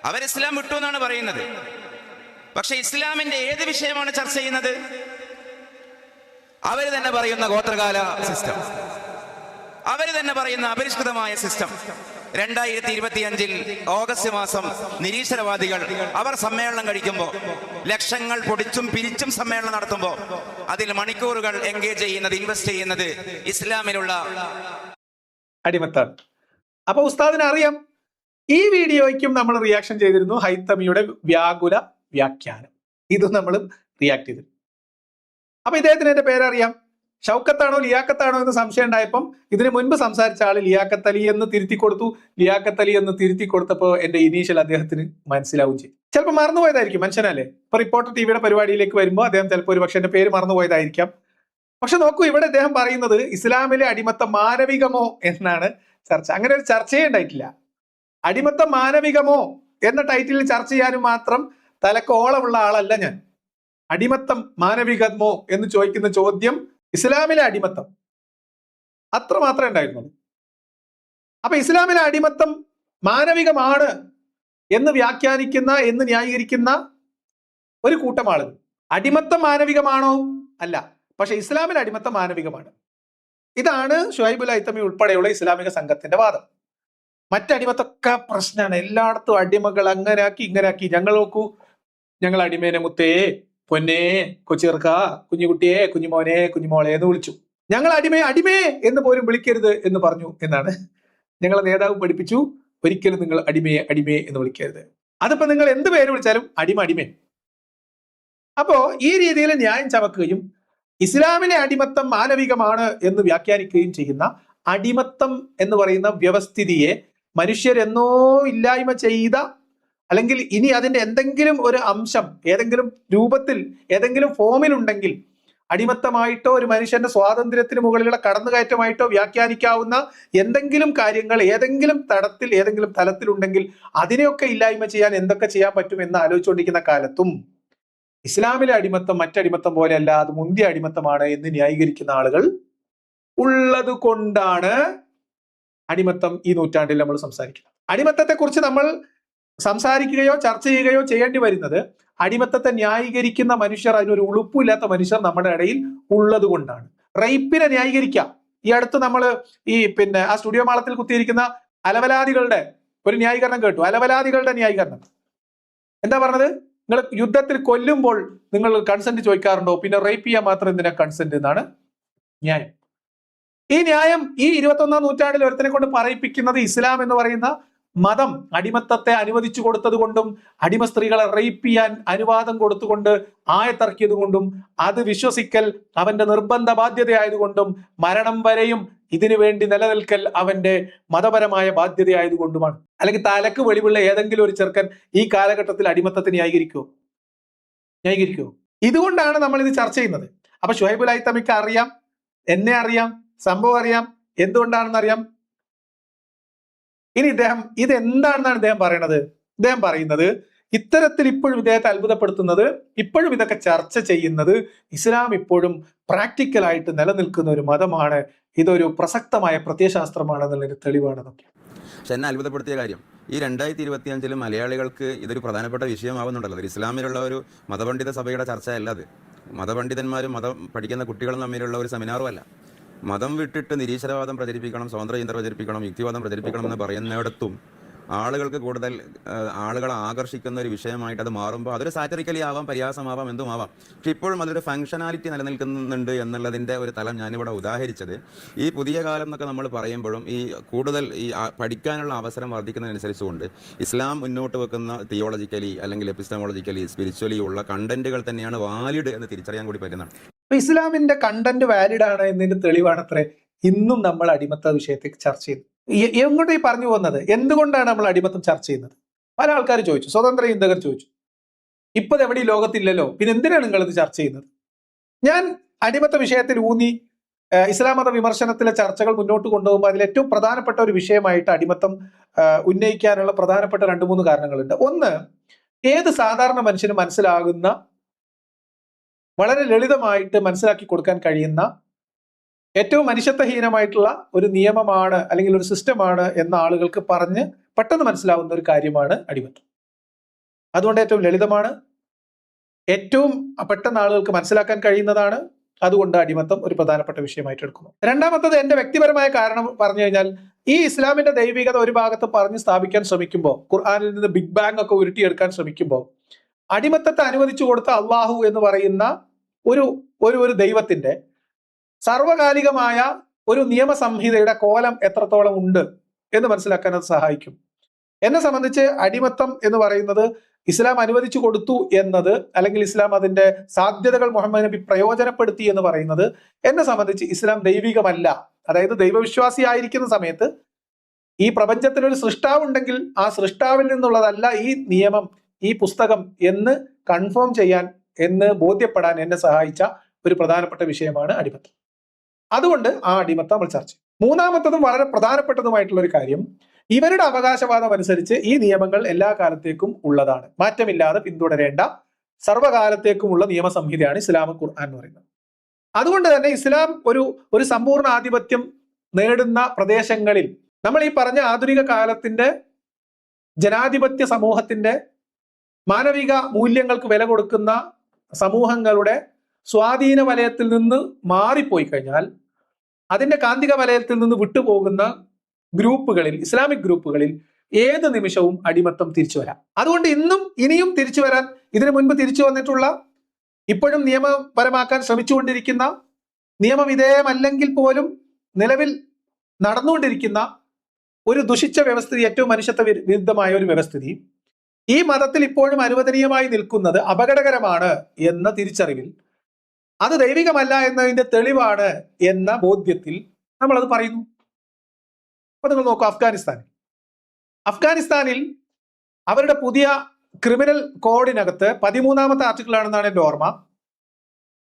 അവർ ഇസ്ലാം വിട്ടു എന്നാണ് പറയുന്നത്. പക്ഷെ ഇസ്ലാമിന്റെ ഏത് വിഷയമാണ് ചർച്ച ചെയ്യുന്നത്? അവർ തന്നെ പറയുന്ന ഗോത്രകാല സിസ്റ്റം, അവർ തന്നെ പറയുന്ന അപരിഷ്കൃതമായ സിസ്റ്റം. 2025 ഓഗസ്റ്റ് മാസം നിരീശ്വരവാദികൾ അവർ സമ്മേളനം കഴിക്കുമ്പോൾ, ലക്ഷങ്ങൾ പൊടിച്ചും പിരിച്ചും സമ്മേളനം നടത്തുമ്പോൾ അതിൽ മണിക്കൂറുകൾ എൻഗേജ് ചെയ്യുന്നത്, ഇൻവെസ്റ്റ് ചെയ്യുന്നത് ഇസ്ലാമിലുള്ള അടിമത്താണ്. അപ്പൊ ഉസ്താദിന് അറിയാം. ഈ വീഡിയോയ്ക്കും നമ്മൾ റിയാക്ഷൻ ചെയ്തിരുന്നു, ഹൈത്തമിയുടെ വ്യാകുല വ്യാഖ്യാനം. ഇതും നമ്മൾ റിയാക്ട് ചെയ്തിരുന്നു. അപ്പൊ ഇദ്ദേഹത്തിന് എന്റെ പേരറിയാം. ഷൗക്കത്താണോ ലിയാഖത്താണോ എന്ന് സംശയം ഉണ്ടായപ്പം ഇതിന് മുൻപ് സംസാരിച്ച ആള് ലിയാഖത്ത് അലി എന്ന് തിരുത്തി കൊടുത്തു. ലിയാഖത്ത് അലി എന്ന് തിരുത്തി കൊടുത്തപ്പോൾ എന്റെ ഇനീഷ്യൽ അദ്ദേഹത്തിന് മനസ്സിലാവും ചെയ്യും. ചിലപ്പോൾ മറന്നുപോയതായിരിക്കും, മനുഷ്യനല്ലേ. ഇപ്പൊ റിപ്പോർട്ടർ ടിവിയുടെ പരിപാടിയിലേക്ക് വരുമ്പോൾ അദ്ദേഹം ചിലപ്പോൾ ഒരു പക്ഷെ എന്റെ പേര് മറന്നുപോയതായിരിക്കാം. പക്ഷെ നോക്കൂ, ഇവിടെ അദ്ദേഹം പറയുന്നത് ഇസ്ലാമിലെ അടിമത്തം മാനവികമോ എന്നാണ് ചർച്ച. അങ്ങനെ ഒരു ചർച്ചയേ ഉണ്ടായിട്ടില്ല. അടിമത്തം മാനവികമോ എന്ന ടൈറ്റിൽ ചർച്ച ചെയ്യാനും മാത്രം തലക്കോളമുള്ള ആളല്ല ഞാൻ. അടിമത്തം മാനവികമോ എന്ന് ചോദിക്കുന്ന ചോദ്യം ഇസ്ലാമിലെ അടിമത്തം അത്ര മാത്രമേ ഉണ്ടായിരുന്നുള്ളൂ. അപ്പൊ ഇസ്ലാമിലെ അടിമത്തം മാനവികമാണ് എന്ന് വ്യാഖ്യാനിക്കുന്ന, എന്ന് ന്യായീകരിക്കുന്ന ഒരു കൂട്ടം ആളുകൾ. അടിമത്തം മാനവികമാണോ? അല്ല. പക്ഷെ ഇസ്ലാമിലെ അടിമത്തം മാനവികമാണ്. ഇതാണ് ഷുഹൈബുൽ ഹൈത്തമി ഉൾപ്പെടെയുള്ള ഇസ്ലാമിക സംഘത്തിന്റെ വാദം. മറ്റടിമത്തൊക്കെ പ്രശ്നമാണ്. എല്ലായിടത്തും അടിമകൾ അങ്ങനാക്കി ഇങ്ങനാക്കി. ഞങ്ങൾ നോക്കൂ, ഞങ്ങൾ അടിമേനെ മുത്തേ, പൊന്നേ, കൊച്ചിർക്ക, കുഞ്ഞുകുട്ടിയെ, കുഞ്ഞുമോനെ, കുഞ്ഞുമോളെ എന്ന് വിളിച്ചു. ഞങ്ങൾ അടിമേ അടിമേ എന്ന് പോലും വിളിക്കരുത് എന്ന് പറഞ്ഞു എന്നാണ് ഞങ്ങളെ നേതാവ് പഠിപ്പിച്ചു. ഒരിക്കലും നിങ്ങൾ അടിമയെ അടിമേ എന്ന് വിളിക്കരുത്. അതിപ്പോ നിങ്ങൾ എന്ത് പേര് വിളിച്ചാലും അടിമ അടിമേ. അപ്പോ ഈ രീതിയിൽ ന്യായം ചമക്കുകയും ഇസ്ലാമിലെ അടിമത്തം മാനവികമാണ് എന്ന് വ്യാഖ്യാനിക്കുകയും ചെയ്യുന്ന അടിമത്തം എന്ന് പറയുന്ന വ്യവസ്ഥിതിയെ മനുഷ്യരെന്നോ ഇല്ലായ്മ ചെയ്ത, അല്ലെങ്കിൽ ഇനി അതിന്റെ എന്തെങ്കിലും ഒരു അംശം ഏതെങ്കിലും രൂപത്തിൽ ഏതെങ്കിലും ഫോമിലുണ്ടെങ്കിൽ അടിമത്തമായിട്ടോ ഒരു മനുഷ്യന്റെ സ്വാതന്ത്ര്യത്തിന് മുകളിലുള്ള കടന്നുകയറ്റമായിട്ടോ വ്യാഖ്യാനിക്കാവുന്ന എന്തെങ്കിലും കാര്യങ്ങൾ ഏതെങ്കിലും തടത്തിൽ ഏതെങ്കിലും തലത്തിലുണ്ടെങ്കിൽ അതിനെയൊക്കെ ഇല്ലായ്മ ചെയ്യാൻ എന്തൊക്കെ ചെയ്യാൻ പറ്റും എന്ന് ആലോചിച്ചുകൊണ്ടിരിക്കുന്ന കാലത്തും ഇസ്ലാമിലെ അടിമത്തം മറ്റടിമത്തം പോലെയല്ല, അത് മുന്തിയ അടിമത്തമാണ് എന്ന് ന്യായീകരിക്കുന്ന ആളുകൾ ഉള്ളത് കൊണ്ടാണ് അടിമത്തം ഈ നൂറ്റാണ്ടിൽ നമ്മൾ സംസാരിക്കുന്നത്. അടിമത്തത്തെ കുറിച്ച് നമ്മൾ സംസാരിക്കുകയോ ചർച്ച ചെയ്യുകയോ ചെയ്യേണ്ടി വരുന്നത് അടിമത്തത്തെ ന്യായീകരിക്കുന്ന മനുഷ്യർ, അതിനൊരു ഉളുപ്പില്ലാത്ത മനുഷ്യർ നമ്മുടെ ഇടയിൽ ഉള്ളത് കൊണ്ടാണ്. റേപ്പിനെ ന്യായീകരിക്കാം. ഈ അടുത്ത് നമ്മൾ ആ സ്റ്റുഡിയോ മാളത്തിൽ കുത്തിയിരിക്കുന്ന അലവലാദികളുടെ ഒരു ന്യായീകരണം കേട്ടു. അലവലാദികളുടെ ന്യായീകരണം എന്താ പറഞ്ഞത്? നിങ്ങൾ യുദ്ധത്തിൽ കൊല്ലുമ്പോൾ നിങ്ങൾ കൺസെന്റ് ചോദിക്കാറുണ്ടോ? പിന്നെ റേപ്പ് ചെയ്യാൻ മാത്രം എന്തിനാ കൺസെന്റ് എന്നാണ് ന്യായം. ഈ ന്യായം ഈ 21-ാം നൂറ്റാണ്ടിൽ ഒരുത്തനെ കൊണ്ട് പറയിപ്പിക്കുന്നത് ഇസ്ലാം എന്ന് പറയുന്ന മതം അടിമത്തത്തെ അനുവദിച്ചു കൊടുത്തത് കൊണ്ടും അടിമ സ്ത്രീകളെ റേപ്പ് ചെയ്യാൻ അനുവാദം കൊടുത്തുകൊണ്ട് ആയത്തിറക്കിയത് കൊണ്ടും അത് വിശ്വസിക്കൽ അവന്റെ നിർബന്ധ ബാധ്യതയായതുകൊണ്ടും മരണം വരെയും ഇതിനു വേണ്ടി നിലനിൽക്കൽ അവന്റെ മതപരമായ ബാധ്യതയായതുകൊണ്ടുമാണ്. അല്ലെങ്കിൽ തലക്ക് വെളിവുള്ള ഏതെങ്കിലും ഒരു ചെറുക്കൻ ഈ കാലഘട്ടത്തിൽ അടിമത്തത്തെ ന്യായീകരിക്കുമോ? ഇതുകൊണ്ടാണ് നമ്മൾ ഇത് ചർച്ച ചെയ്യുന്നത്. അപ്പൊ ഷുഹൈബുൽ ഹൈത്തമിക്ക് അറിയാം, എന്നെ അറിയാം, സംഭവം അറിയാം, എന്തുകൊണ്ടാണെന്ന് അറിയാം. ഇനി ഇദ്ദേഹം ഇതെന്താണെന്നാണ് ഇദ്ദേഹം പറയണത്? ഇദ്ദേഹം പറയുന്നത് ഇത്തരത്തിൽ ഇപ്പോഴും ഇദ്ദേഹത്തെ അത്ഭുതപ്പെടുത്തുന്നത്, ഇപ്പോഴും ഇതൊക്കെ ചർച്ച ചെയ്യുന്നത് ഇസ്ലാം ഇപ്പോഴും പ്രാക്ടിക്കലായിട്ട് നിലനിൽക്കുന്ന ഒരു മതമാണ്, ഇതൊരു പ്രസക്തമായ പ്രത്യയശാസ്ത്രമാണ് എന്നുള്ളൊരു തെളിവാണെന്നൊക്കെ. പക്ഷെ എന്നെ അത്ഭുതപ്പെടുത്തിയ കാര്യം, ഈ 2025 മലയാളികൾക്ക് ഇതൊരു പ്രധാനപ്പെട്ട വിഷയമാവുന്നുണ്ടല്ലോ. ഇസ്ലാമിലുള്ള ഒരു മതപണ്ഡിത സഭയുടെ ചർച്ചയല്ല അത്. മതപണ്ഡിതന്മാരും മതം പഠിക്കുന്ന കുട്ടികളും തമ്മിലുള്ള ഒരു സെമിനാറും അല്ല. മതം വിട്ടിട്ട് നിരീശ്വരവാദം പ്രചരിപ്പിക്കണം, സ്വതന്ത്ര ചിന്ത പ്രചരിപ്പിക്കണം, യുക്തിവാദം പ്രചരിപ്പിക്കണം എന്ന് പറയുന്നിടത്തും ആളുകൾക്ക് കൂടുതൽ ആളുകളെ ആകർഷിക്കുന്ന ഒരു വിഷയമായിട്ട് അത് മാറുമ്പോൾ അതൊരു സാറ്ററിക്കലി ആവാം, പരിഹാസമാവാം, എന്തുമാവാം. പക്ഷെ ഇപ്പോഴും അതൊരു ഫംഗ്ഷനാലിറ്റി നിലനിൽക്കുന്നുണ്ട് എന്നുള്ളതിൻ്റെ ഒരു തലം ഞാനിവിടെ ഉദാഹരിച്ചത്. ഈ പുതിയ കാലം എന്നൊക്കെ നമ്മൾ പറയുമ്പോഴും ഈ കൂടുതൽ ഈ പഠിക്കാനുള്ള അവസരം വർദ്ധിക്കുന്നതിനനുസരിച്ചുകൊണ്ട് ഇസ്ലാം മുന്നോട്ട് വെക്കുന്ന തിയോളജിക്കലി അല്ലെങ്കിൽ എപ്പിസ്റ്റമോളജിക്കലി സ്പിരിച്വലി ഉള്ള കണ്ടന്റുകൾ തന്നെയാണ് വാലിഡ് എന്ന് തിരിച്ചറിയാൻ കൂടി പറ്റുന്നതാണ്. ഇസ്ലാമിന്റെ കണ്ടന്റ് വാലിഡ് ആണ് എന്നതിന്റെ തെളിവാണത്രേ ഇന്നും നമ്മൾ അടിമത്ത വിഷയത്തെ ചർച്ച ചെയ്യുന്നത്. എങ്ങോട്ട് ഈ പറഞ്ഞു പോകുന്നത്? എന്തുകൊണ്ടാണ് നമ്മൾ അടിമത്തം ചർച്ച ചെയ്യുന്നത്? പല ആൾക്കാർ ചോദിച്ചു, സ്വതന്ത്ര ചിന്തകർ ചോദിച്ചു, ഇപ്പൊ എവിടെ ഈ ലോകത്തില്ലല്ലോ, പിന്നെ എന്തിനാണ് നിങ്ങൾ ഇത് ചർച്ച ചെയ്യുന്നത്? ഞാൻ അടിമത്ത വിഷയത്തിൽ ഊന്നി ഇസ്ലാം മത വിമർശനത്തിലെ ചർച്ചകൾ മുന്നോട്ട് കൊണ്ടുപോകുമ്പോൾ അതിൽ ഏറ്റവും പ്രധാനപ്പെട്ട ഒരു വിഷയമായിട്ട് അടിമത്തം ഉന്നയിക്കാനുള്ള പ്രധാനപ്പെട്ട 2-3 കാരണങ്ങളുണ്ട്. ഒന്ന്, ഏത് സാധാരണ മനുഷ്യന് മനസ്സിലാകുന്ന, വളരെ ലളിതമായിട്ട് മനസ്സിലാക്കി കൊടുക്കാൻ കഴിയുന്ന, ഏറ്റവും മനുഷ്യത്വഹീനമായിട്ടുള്ള ഒരു നിയമമാണ് അല്ലെങ്കിൽ ഒരു സിസ്റ്റമാണ് എന്ന ആളുകൾക്ക് പറഞ്ഞ് പെട്ടെന്ന് മനസ്സിലാവുന്ന ഒരു കാര്യമാണ് അടിമത്തം. അതുകൊണ്ട് ഏറ്റവും ലളിതമാണ്, ഏറ്റവും പെട്ടെന്ന് ആളുകൾക്ക് മനസ്സിലാക്കാൻ കഴിയുന്നതാണ്. അതുകൊണ്ട് അടിമത്തം ഒരു പ്രധാനപ്പെട്ട വിഷയമായിട്ട് എടുക്കുന്നു. രണ്ടാമത്തത്, എന്റെ വ്യക്തിപരമായ കാരണം പറഞ്ഞു കഴിഞ്ഞാൽ, ഈ ഇസ്ലാമിന്റെ ദൈവികത ഒരു ഭാഗത്ത് പറഞ്ഞ് സ്ഥാപിക്കാൻ ശ്രമിക്കുമ്പോൾ, ഖുർആനിൽ നിന്ന് ബിഗ് ബാങ് ഒക്കെ ഉരുട്ടിയെടുക്കാൻ ശ്രമിക്കുമ്പോൾ, അടിമത്തത്തെ അനുവദിച്ചു കൊടുത്ത അള്ളാഹു എന്ന് പറയുന്ന ഒരു ദൈവത്തിന്റെ സർവകാലികമായ ഒരു നിയമസംഹിതയുടെ കോലം എത്രത്തോളം ഉണ്ട് എന്ന് മനസ്സിലാക്കാൻ അത് സഹായിക്കും. എന്നെ സംബന്ധിച്ച് അടിമത്തം എന്ന് പറയുന്നത് ഇസ്ലാം അനുവദിച്ചു കൊടുത്തു എന്നത്, അല്ലെങ്കിൽ ഇസ്ലാം അതിന്റെ സാധ്യതകൾ മുഹമ്മദ് നബി പ്രയോജനപ്പെടുത്തി എന്ന് പറയുന്നത്, എന്നെ സംബന്ധിച്ച് ഇസ്ലാം ദൈവികമല്ല. അതായത് ദൈവവിശ്വാസി ആയിരിക്കുന്ന സമയത്ത് ഈ പ്രപഞ്ചത്തിനൊരു സൃഷ്ടാവുണ്ടെങ്കിൽ ആ സൃഷ്ടാവിൽ നിന്നുള്ളതല്ല ഈ നിയമം, ഈ പുസ്തകം എന്ന് കൺഫേം ചെയ്യാൻ, എന്ന് ബോധ്യപ്പെടാൻ എന്നെ സഹായിച്ച ഒരു പ്രധാനപ്പെട്ട വിഷയമാണ് അടിമത്തം. അതുകൊണ്ട് ആ അടിമത്തം നമ്മൾ ചർച്ച ചെയ്യും. മൂന്നാമത്തതും വളരെ പ്രധാനപ്പെട്ടതുമായിട്ടുള്ള ഒരു കാര്യം, ഇവരുടെ അവകാശവാദം അനുസരിച്ച് ഈ നിയമങ്ങൾ എല്ലാ കാലത്തേക്കും ഉള്ളതാണ്, മാറ്റമില്ലാതെ പിന്തുടരേണ്ട സർവ്വകാലത്തേക്കുമുള്ള നിയമസംഹിതയാണ് ഇസ്ലാം ഖുർആൻ എന്ന് പറയുന്നത്. അതുകൊണ്ട് തന്നെ ഇസ്ലാം ഒരു സമ്പൂർണ്ണ ആധിപത്യം നേടുന്ന പ്രദേശങ്ങളിൽ, നമ്മൾ ഈ പറഞ്ഞ ആധുനിക കാലത്തിന്റെ ജനാധിപത്യ സമൂഹത്തിന്റെ മാനവിക മൂല്യങ്ങൾക്ക് വില കൊടുക്കുന്ന സമൂഹങ്ങളുടെ സ്വാധീന വലയത്തിൽ നിന്ന് മാറിപ്പോയി കഴിഞ്ഞാൽ, അതിന്റെ കാന്തിക വലയത്തിൽ നിന്ന് വിട്ടുപോകുന്ന ഗ്രൂപ്പുകളിൽ, ഇസ്ലാമിക് ഗ്രൂപ്പുകളിൽ ഏത് നിമിഷവും അടിമത്തം തിരിച്ചു വരാം. അതുകൊണ്ട് ഇനിയും തിരിച്ചു വരാൻ, ഇതിനു മുൻപ് തിരിച്ചു വന്നിട്ടുള്ള, ഇപ്പോഴും നിയമപരമാക്കാൻ ശ്രമിച്ചുകൊണ്ടിരിക്കുന്ന, നിയമവിധേയമല്ലെങ്കിൽ പോലും നിലവിൽ നടന്നുകൊണ്ടിരിക്കുന്ന ഒരു ദുഷിച്ച വ്യവസ്ഥിതി, ഏറ്റവും മനുഷ്യത്വ വിരുദ്ധമായ ഒരു വ്യവസ്ഥിതി, ഈ മതത്തിൽ ഇപ്പോഴും അനുവദനീയമായി നിൽക്കുന്നത് അപകടകരമാണ് എന്ന തിരിച്ചറിവിൽ, അത് ദൈവികമല്ല എന്നതിന്റെ തെളിവാണ് എന്ന ബോധ്യത്തിൽ നമ്മളത് പറയുന്നു. അപ്പൊ നിങ്ങൾ നോക്കൂ, അഫ്ഗാനിസ്ഥാനിൽ അവരുടെ പുതിയ ക്രിമിനൽ കോഡിനകത്ത് 13ാമത്തെ ആർട്ടിക്കിളാണെന്നാണ് എൻ്റെ ഓർമ്മ.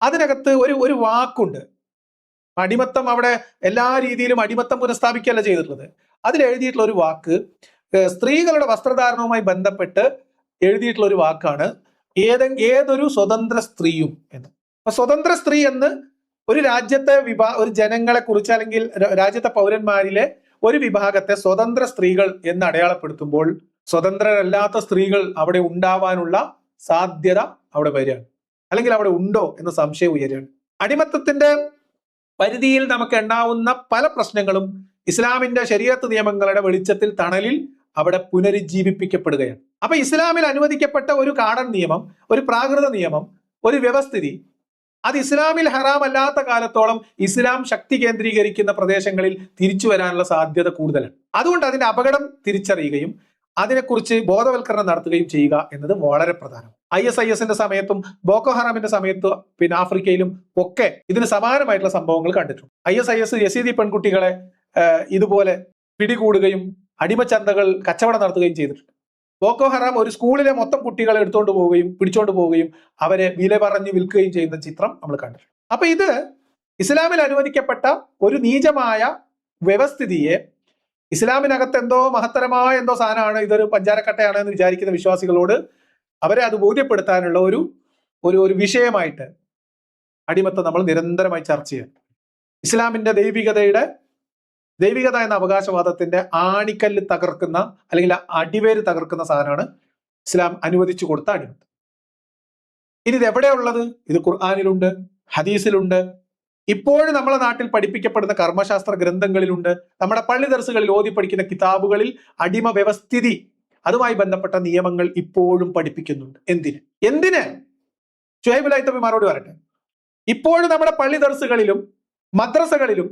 അതിനകത്ത് ഒരു വാക്കുണ്ട്, അടിമത്തം, അവിടെ എല്ലാ രീതിയിലും അടിമത്തം പുനഃസ്ഥാപിക്കുകയല്ല ചെയ്തിട്ടുള്ളത്. അതിൽ എഴുതിയിട്ടുള്ള ഒരു വാക്ക്, സ്ത്രീകളുടെ വസ്ത്രധാരണവുമായി ബന്ധപ്പെട്ട് എഴുതിയിട്ടുള്ള ഒരു വാക്കാണ് ഏതൊരു സ്വതന്ത്ര സ്ത്രീയും എന്ന്. അപ്പൊ സ്വതന്ത്ര സ്ത്രീ എന്ന് ഒരു രാജ്യത്തെ ഒരു ജനങ്ങളെ കുറിച്ച്, അല്ലെങ്കിൽ രാജ്യത്തെ പൗരന്മാരിലെ ഒരു വിഭാഗത്തെ സ്വതന്ത്ര സ്ത്രീകൾ എന്ന് അടയാളപ്പെടുത്തുമ്പോൾ, സ്വതന്ത്രരല്ലാത്ത സ്ത്രീകൾ അവിടെ ഉണ്ടാവാനുള്ള സാധ്യത അവിടെ വരികയാണ്, അല്ലെങ്കിൽ അവിടെ ഉണ്ടോ എന്ന സംശയം ഉയരുകയാണ്. അടിമത്തത്തിന്റെ പരിധിയിൽ നമുക്ക് എണ്ണാവുന്ന പല പ്രശ്നങ്ങളും ഇസ്ലാമിന്റെ ശരീഅത്ത് നിയമങ്ങളുടെ വെളിച്ചത്തിൽ, തണലിൽ അവിടെ പുനരുജ്ജീവിപ്പിക്കപ്പെടുകയാണ്. അപ്പൊ ഇസ്ലാമിൽ അനുവദിക്കപ്പെട്ട ഒരു കാടൻ നിയമം, ഒരു പ്രാകൃത നിയമം, ഒരു വ്യവസ്ഥിതി, അത് ഇസ്ലാമിൽ ഹറാമല്ലാത്ത കാലത്തോളം ഇസ്ലാം ശക്തി കേന്ദ്രീകരിക്കുന്ന പ്രദേശങ്ങളിൽ തിരിച്ചു വരാനുള്ള സാധ്യത കൂടുതലാണ്. അതുകൊണ്ട് അതിന്റെ അപകടം തിരിച്ചറിയുകയും അതിനെക്കുറിച്ച് ബോധവൽക്കരണം നടത്തുകയും ചെയ്യുക എന്നത് വളരെ പ്രധാനം. ISIS സമയത്തും ബോക്കോ ഹറാമിന്റെ സമയത്തും പിന്നെ ആഫ്രിക്കയിലും ഒക്കെ ഇതിന് സമാനമായിട്ടുള്ള സംഭവങ്ങൾ കണ്ടിട്ടുണ്ട്. ISIS യസീദി പെൺകുട്ടികളെ ഇതുപോലെ പിടികൂടുകയും അടിമച്ചന്തകൾ കച്ചവടം നടത്തുകയും ചെയ്തിട്ടുണ്ട്. ബോക്കോ ഹറാം ഒരു സ്കൂളിലെ മൊത്തം കുട്ടികളെ പിടിച്ചോണ്ട് പോവുകയും അവരെ വില പറഞ്ഞ് വിൽക്കുകയും ചെയ്യുന്ന ചിത്രം നമ്മൾ കണ്ടിട്ടുണ്ട്. അപ്പൊ ഇത് ഇസ്ലാമിൽ അനുവദിക്കപ്പെട്ട ഒരു നീചമായ വ്യവസ്ഥിതിയെ, ഇസ്ലാമിനകത്ത് എന്തോ മഹത്തരമായ എന്തോ സാധനമാണ്, ഇതൊരു പഞ്ചാരക്കട്ടയാണ് എന്ന് വിചാരിക്കുന്ന വിശ്വാസികളോട് അവരെ അത് ബോധ്യപ്പെടുത്താനുള്ള ഒരു വിഷയമായിട്ട് അടിമത്തം നമ്മൾ നിരന്തരമായി ചർച്ച ചെയ്യണം. ഇസ്ലാമിന്റെ ദൈവികത എന്ന അവകാശവാദത്തിന്റെ ആണിക്കല്ല് തകർക്കുന്ന, അല്ലെങ്കിൽ അടിവേര് തകർക്കുന്ന സാധനമാണ് ഇസ്ലാം അനുവദിച്ചു കൊടുത്ത അടിമത്തം. ഇനി ഇത് എവിടെയുള്ളത്? ഇത് ഖുർആനിലുണ്ട്, ഹദീസിലുണ്ട്, ഇപ്പോഴും നമ്മളെ നാട്ടിൽ പഠിപ്പിക്കപ്പെടുന്ന കർമ്മശാസ്ത്ര ഗ്രന്ഥങ്ങളിലുണ്ട്, നമ്മുടെ പള്ളി ദർസുകളിൽ ഓതി പഠിക്കുന്ന കിതാബുകളിൽ അടിമ വ്യവസ്ഥിതി, അതുമായി ബന്ധപ്പെട്ട നിയമങ്ങൾ ഇപ്പോഴും പഠിപ്പിക്കുന്നുണ്ട്. എന്തിന്? ഷുഹൈബ് ലൈത്തബി മറുപടി പറയട്ടെ. ഇപ്പോഴും നമ്മുടെ പള്ളി ദർസുകളിലും മദ്രസകളിലും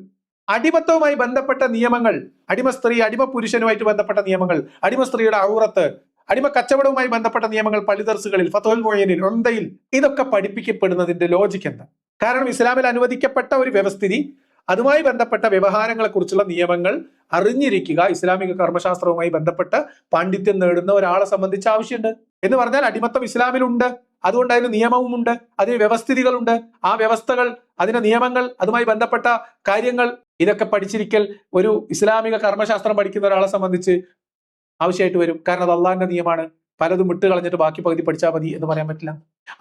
അടിമത്തവുമായി ബന്ധപ്പെട്ട നിയമങ്ങൾ, അടിമ സ്ത്രീ, അടിമ പുരുഷനുമായിട്ട് ബന്ധപ്പെട്ട നിയമങ്ങൾ, അടിമ സ്ത്രീയുടെ ഔറത്ത്, അടിമ കച്ചവടവുമായി ബന്ധപ്പെട്ട നിയമങ്ങൾ പള്ളി ദർസുകളിൽ, ഫത്വൽ മുഅയ്യനിൽ, ഉംദയിൽ, ഇതൊക്കെ പഠിപ്പിക്കപ്പെടുന്നതിന്റെ ലോജിക്ക് എന്താ? കാരണം ഇസ്ലാമിൽ അനുവദിക്കപ്പെട്ട ഒരു വ്യവസ്ഥിതി, അതുമായി ബന്ധപ്പെട്ട വ്യവഹാരങ്ങളെക്കുറിച്ചുള്ള നിയമങ്ങൾ അറിഞ്ഞിരിക്കുക ഇസ്ലാമിക കർമ്മശാസ്ത്രവുമായി ബന്ധപ്പെട്ട് പാണ്ഡിത്യം നേടുന്ന ഒരാളെ സംബന്ധിച്ച് ആവശ്യമുണ്ട്. എന്ന് പറഞ്ഞാൽ അടിമത്തം ഇസ്ലാമിലുണ്ട്, അതുകൊണ്ട് അതിന് നിയമവുമുണ്ട്, അതിന് വ്യവസ്ഥിതികളുണ്ട്. ആ വ്യവസ്ഥകൾ, അതിന്റെ നിയമങ്ങൾ, അതുമായി ബന്ധപ്പെട്ട കാര്യങ്ങൾ ഇതൊക്കെ പഠിച്ചിരിക്കൽ ഒരു ഇസ്ലാമിക കർമ്മശാസ്ത്രം പഠിക്കുന്ന ഒരാളെ സംബന്ധിച്ച് ആവശ്യമായിട്ട് വരും. കാരണം അത് അള്ളാഹിന്റെ നിയമമാണ്. പലതും വിട്ട് കളഞ്ഞിട്ട് ബാക്കി പകുതി പഠിച്ചാൽ മതി എന്ന് പറയാൻ പറ്റില്ല.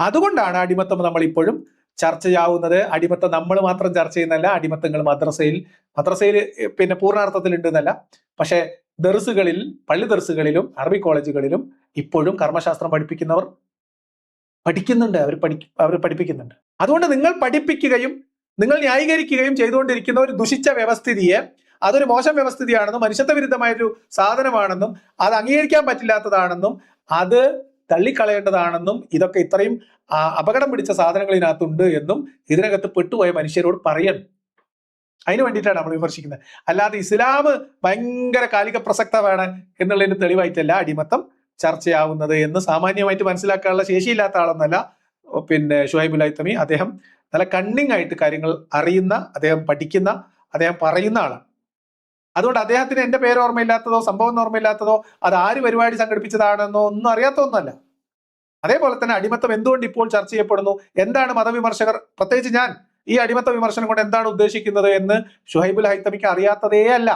അതുകൊണ്ടാണ് അടിമത്തം നമ്മൾ ഇപ്പോഴും ചർച്ചയാവുന്നത്. അടിമത്തം നമ്മൾ മാത്രം ചർച്ച ചെയ്യുന്നതല്ല. അടിമത്തങ്ങൾ മദ്രസയിൽ പിന്നെ പൂർണ്ണാർത്ഥത്തിൽ ഉണ്ട് എന്നല്ല, പക്ഷെ ദർസുകളിൽ, പള്ളി ദർസുകളിലും അറബി കോളേജുകളിലും ഇപ്പോഴും കർമ്മശാസ്ത്രം പഠിപ്പിക്കുന്നവർ പഠിക്കുന്നുണ്ട്, അവർ പഠിപ്പിക്കുന്നുണ്ട്. അതുകൊണ്ട് നിങ്ങൾ പഠിപ്പിക്കുകയും നിങ്ങൾ ന്യായീകരിക്കുകയും ചെയ്തുകൊണ്ടിരിക്കുന്ന ഒരു ദുഷിച്ച വ്യവസ്ഥിതിയെ, അതൊരു മോശം വ്യവസ്ഥിതിയാണെന്നും മനുഷ്യത്വ വിരുദ്ധമായൊരു സാധനമാണെന്നും അത് അംഗീകരിക്കാൻ പറ്റില്ലാത്തതാണെന്നും അത് തള്ളിക്കളയേണ്ടതാണെന്നും ഇതൊക്കെ ഇത്രയും അപകടം പിടിച്ച സാധനങ്ങൾ ഇതിനകത്തുണ്ട് എന്നും ഇതിനകത്ത് പെട്ടുപോയ മനുഷ്യരോട് പറയണം. അതിന് വേണ്ടിയിട്ടാണ് നമ്മൾ വിമർശിക്കുന്നത്. അല്ലാതെ ഇസ്ലാം ഭയങ്കര കാലിക പ്രസക്തമാണ് എന്നുള്ളതിന് തെളിവായിട്ടല്ല അടിമത്തം ചർച്ചയാവുന്നത് എന്ന് സാമാന്യമായിട്ട് മനസ്സിലാക്കാനുള്ള ശേഷിയില്ലാത്ത ആളൊന്നല്ല പിന്നെ ഷുഹൈബുൽ ഹൈത്തമി. അദ്ദേഹം നല്ല കണ്ണിങ് ആയിട്ട് കാര്യങ്ങൾ അറിയുന്ന, അദ്ദേഹം പഠിക്കുന്ന, അദ്ദേഹം പറയുന്ന ആളാണ്. അതുകൊണ്ട് അദ്ദേഹത്തിന് എന്റെ പേര് ഓർമ്മയില്ലാത്തതോ സംഭവം ഓർമ്മയില്ലാത്തതോ അത് ആര് പരിപാടി സംഘടിപ്പിച്ചതാണെന്നോ ഒന്നും അറിയാത്ത ഒന്നല്ല. അതേപോലെ തന്നെ അടിമത്തം എന്തുകൊണ്ട് ഇപ്പോൾ ചർച്ച ചെയ്യപ്പെടുന്നു, എന്താണ് മതവിമർശകർ, പ്രത്യേകിച്ച് ഞാൻ ഈ അടിമത്ത വിമർശനം കൊണ്ട് എന്താണ് ഉദ്ദേശിക്കുന്നത് എന്ന് ഷുഹൈബുൽ ഹൈത്തമിക്ക് അറിയാത്തതേ അല്ല.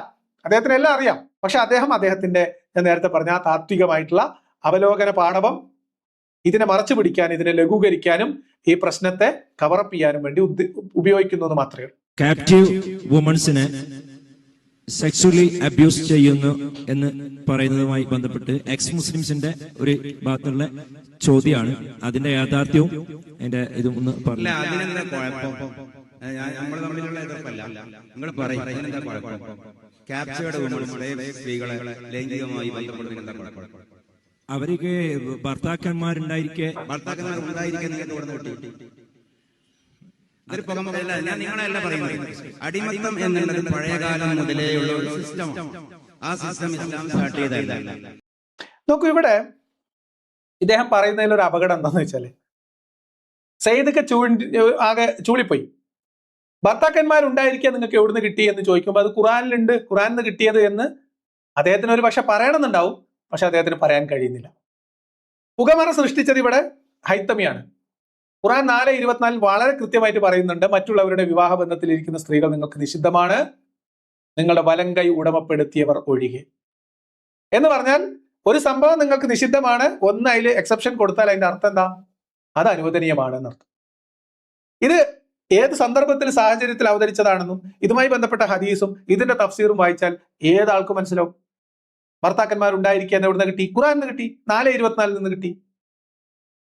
അദ്ദേഹത്തിന് എല്ലാം അറിയാം. പക്ഷെ അദ്ദേഹത്തിന്റെ ഞാൻ നേരത്തെ പറഞ്ഞ ആ താത്വികമായിട്ടുള്ള അവലോകന പാഠവം ഇതിനെ മറച്ചു പിടിക്കാനും ഇതിനെ ലഘൂകരിക്കാനും ഈ പ്രശ്നത്തെ കവറപ്പ് ചെയ്യാനും വേണ്ടി ഉപയോഗിക്കുന്നു എന്ന് മാത്രമേ ഉള്ളൂ. കാപ്റ്റീവ് വുമൺസിനെ സെക്സ്വലി അബ്യൂസ് ചെയ്യുന്നു എന്ന് പറയുന്നതുമായി ബന്ധപ്പെട്ട് എക്സ് മുസ്ലിംസിന്റെ ഒരു ഭാഗത്തുള്ള ചോദ്യമാണ്. അതിന്റെ യാഥാർത്ഥ്യവും അതിന്റെ ഇതും ഒന്ന് അല്ല, അതിനെന്താ കുഴപ്പം? നമ്മൾ തമ്മിലുള്ള എതിർപ്പല്ല. നിങ്ങൾ പറയും അതിനെന്താ കുഴപ്പം? ക്യാപ്ചേർഡ് വുമൺസിലെ സ്ത്രീകളെ ലൈംഗികമായി ബന്ധപ്പെടുന്നതിനെന്താ കുഴപ്പം? അവർക്ക് ഭർത്താക്കന്മാരുണ്ടായിരിക്കെ ഞാൻ നിങ്ങളെല്ലാം പറയുന്നത് അടിമത്തം എന്നുള്ളത് പഴയകാലം മുതലേയുള്ള ഒരു സിസ്റ്റമാണ്. ആ സിസ്റ്റം ഇസ്ലാം സ്റ്റാർട്ട് ചെയ്തതല്ല. നോക്കൂ, ഇവിടെ ഇദ്ദേഹം പറയുന്നതിൽ ഒരു അപകടം എന്താന്ന് വെച്ചാല് സയ്യിദൊക്കെ ആകെ ചൂളിപ്പോയി. ഭർത്താക്കന്മാരുണ്ടായിരിക്കുക നിങ്ങൾക്ക് എവിടുന്ന് കിട്ടി എന്ന് ചോദിക്കുമ്പോൾ അത് ഖുറാനിലുണ്ട്, ഖുറാനിൽ നിന്ന് കിട്ടിയത് എന്ന് അദ്ദേഹത്തിന് ഒരു പക്ഷെ പറയണമെന്നുണ്ടാവും, പക്ഷെ അദ്ദേഹത്തിന് പറയാൻ കഴിയുന്നില്ല. പുകമറ സൃഷ്ടിച്ചത് ഇവിടെ ഹൈത്തമിയാണ്. ഖുറാൻ 4:24 വളരെ കൃത്യമായിട്ട് പറയുന്നുണ്ട്, മറ്റുള്ളവരുടെ വിവാഹ ബന്ധത്തിലിരിക്കുന്ന സ്ത്രീകൾ നിങ്ങൾക്ക് നിഷിദ്ധമാണ്, നിങ്ങളുടെ വലം കൈ ഉടമപ്പെടുത്തിയവർ ഒഴികെ എന്ന് പറഞ്ഞാൽ ഒരു സംഭവം നിങ്ങൾക്ക് നിഷിദ്ധമാണ്, ഒന്ന് അതിൽ എക്സെപ്ഷൻ കൊടുത്താൽ അതിന്റെ അർത്ഥം എന്താ? അത് അനുവദനീയമാണ് എന്നർത്ഥം. ഇത് ഏത് സന്ദർഭത്തിൽ സാഹചര്യത്തിൽ അവതരിച്ചതാണെന്നും ഇതുമായി ബന്ധപ്പെട്ട ഹദീസും ഇതിന്റെ തഫ്സീറും വായിച്ചാൽ ഏതാൾക്കും മനസ്സിലാവും. ഭർത്താക്കന്മാരുണ്ടായിരിക്കുക എന്ന് എവിടുന്ന് കിട്ടി? ഖുറാനിൽ നിന്ന് കിട്ടി, 4:24 നിന്ന് കിട്ടി.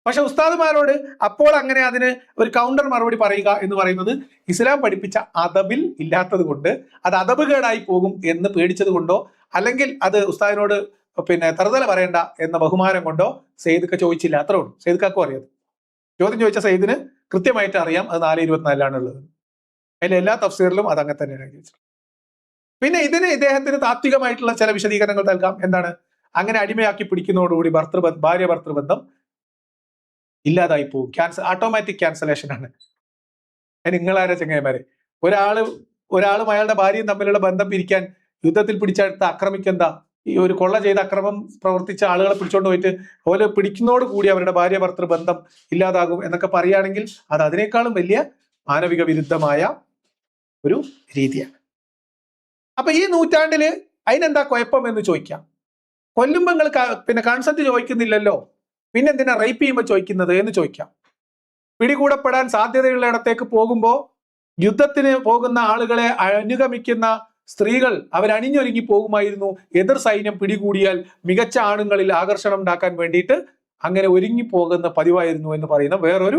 പക്ഷെ ഉസ്താദുമാരോട് അപ്പോൾ അങ്ങനെ അതിന് ഒരു കൗണ്ടർ മറുപടി പറയുക എന്ന് പറയുന്നത് ഇസ്ലാം പഠിപ്പിച്ച അദബിൽ ഇല്ലാത്തത് കൊണ്ട്, അത് അദബുകേടായി പോകും എന്ന് പേടിച്ചത് കൊണ്ടോ, അല്ലെങ്കിൽ അത് ഉസ്താദിനോട് പിന്നെ തറുതല പറയണ്ട എന്ന ബഹുമാനം കൊണ്ടോ സെയ്ദൊക്കെ ചോദിച്ചില്ല. അത്രേ ഉള്ളൂ. സെയ്ദക്കാർക്കും അറിയാം. ചോദ്യം ചോദിച്ച സെയ്ദിന് കൃത്യമായിട്ട് അറിയാം അത് 4:24 ഉള്ളത്. അതിൽ എല്ലാ തഫ്സീറിലും അത് അങ്ങനെ തന്നെയാണ് ചോദിച്ചത്. പിന്നെ ഇതിന് ഇദ്ദേഹത്തിന് താത്വികമായിട്ടുള്ള ചില വിശദീകരണങ്ങൾ നൽകാം. എന്താണ്? അങ്ങനെ അടിമയാക്കി പിടിക്കുന്നതോടുകൂടി ഭാര്യ ഭർത്തൃബന്ധം ഇല്ലാതായി പോകും. ഓട്ടോമാറ്റിക് ക്യാൻസലേഷൻ ആണ്. നിങ്ങളാരെ ചങ്ങായിമാരെ, ഒരാളും അയാളുടെ ഭാര്യയും തമ്മിലുള്ള ബന്ധം പിരിക്കാൻ യുദ്ധത്തിൽ പിടിച്ചെടുത്ത് ആക്രമിക്കെന്താ? ഈ ഒരു കൊള്ള ചെയ്ത അക്രമം പ്രവർത്തിച്ച ആളുകളെ പിടിച്ചോണ്ട് പോയിട്ട് ഓരോ പിടിക്കുന്നതോട് കൂടി അവരുടെ ഭാര്യ ഭർത്തൃ ബന്ധം ഇല്ലാതാകും എന്നൊക്കെ പറയുകയാണെങ്കിൽ അത് അതിനേക്കാളും വലിയ മാനവിക വിരുദ്ധമായ ഒരു രീതിയാണ്. അപ്പൊ ഈ നൂറ്റാണ്ടില് അതിനെന്താ കുഴപ്പം എന്ന് ചോദിക്കാം. കൊല്ലുമ്പോൾ നിങ്ങൾ പിന്നെ കൺസെന്റ് ചോദിക്കുന്നില്ലല്ലോ, പിന്നെ എന്തിനാ റേപ്പ് ചെയ്യുമ്പോൾ ചോദിക്കുന്നത് എന്ന് ചോദിക്കാം. പിടികൂടപ്പെടാൻ സാധ്യതയുള്ള ഇടത്തേക്ക് പോകുമ്പോൾ യുദ്ധത്തിന് പോകുന്ന ആളുകളെ അനുഗമിക്കുന്ന സ്ത്രീകൾ അവരണിഞ്ഞൊരുങ്ങി പോകുമായിരുന്നു. എതിർ സൈന്യം പിടികൂടിയാൽ മികച്ച ആണുങ്ങളിൽ ആകർഷണം ഉണ്ടാക്കാൻ വേണ്ടിയിട്ട് അങ്ങനെ ഒരുങ്ങി പോകുന്ന പതിവായിരുന്നു എന്ന് പറയുന്ന വേറൊരു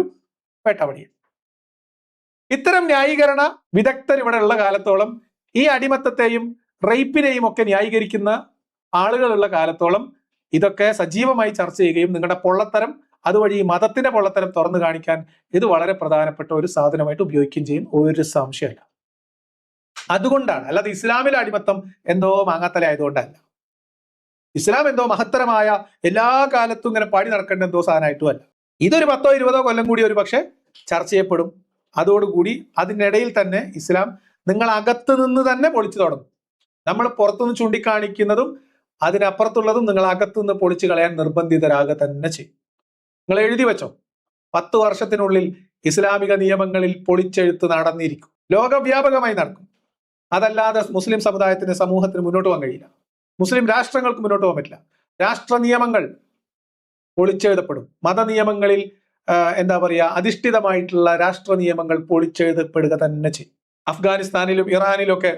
വേട്ടവടിയാണ്. ഇത്തരം ന്യായീകരണ വിദഗ്ധർ ഇവിടെ ഉള്ള കാലത്തോളം, ഈ അടിമത്തത്തെയും റേപ്പിനെയും ഒക്കെ ന്യായീകരിക്കുന്ന ആളുകളുള്ള കാലത്തോളം ഇതൊക്കെ സജീവമായി ചർച്ച ചെയ്യുകയും നിങ്ങളുടെ പൊള്ളത്തരം, അതുവഴി ഈ മതത്തിന്റെ പൊള്ളത്തരം തുറന്നു കാണിക്കാൻ ഇത് വളരെ പ്രധാനപ്പെട്ട ഒരു സാധനമായിട്ട് ഉപയോഗിക്കുകയും ചെയ്യും. ഒരു സംശയമില്ല. അതുകൊണ്ടാണ്, അല്ലാതെ ഇസ്ലാമിലെ അടിമത്തം എന്തോ മാങ്ങാത്തല ആയതുകൊണ്ടല്ല. ഇസ്ലാം എന്തോ മഹത്തരമായ എല്ലാ കാലത്തും ഇങ്ങനെ പാടി നടക്കേണ്ട എന്തോ സാധനമായിട്ടും അല്ല. ഇതൊരു 10-20 കൊല്ലം കൂടി ഒരു പക്ഷെ ചർച്ച ചെയ്യപ്പെടും. അതോടുകൂടി അതിനിടയിൽ തന്നെ ഇസ്ലാം നിങ്ങൾ അകത്ത് നിന്ന് തന്നെ പൊളിച്ചു തുടങ്ങും. നമ്മൾ പുറത്തുനിന്ന് ചൂണ്ടിക്കാണിക്കുന്നതും അതിനപ്പുറത്തുള്ളതും നിങ്ങൾ അകത്തുനിന്ന് പൊളിച്ചു കളയാൻ നിർബന്ധിതരാകുക തന്നെ ചെയ്യും. നിങ്ങൾ എഴുതി വെച്ചോ, 10 വർഷത്തിനുള്ളിൽ ഇസ്ലാമിക നിയമങ്ങളിൽ പൊളിച്ചെഴുത്ത് നടന്നിരിക്കും, ലോകവ്യാപകമായി നടക്കും. അതല്ലാതെ മുസ്ലിം സമുദായത്തിന്, സമൂഹത്തിന് മുന്നോട്ട് പോകാൻ കഴിയില്ല. മുസ്ലിം രാഷ്ട്രങ്ങൾക്ക് മുന്നോട്ട് പോകാൻ പറ്റില്ല. രാഷ്ട്ര നിയമങ്ങൾ പൊളിച്ചെഴുതപ്പെടും. മതനിയമങ്ങളിൽ എന്താ പറയുക, അധിഷ്ഠിതമായിട്ടുള്ള രാഷ്ട്ര നിയമങ്ങൾ പൊളിച്ചെഴുതപ്പെടുക തന്നെ ചെയ്യും. അഫ്ഗാനിസ്ഥാനിലും ഇറാനിലും ഒക്കെ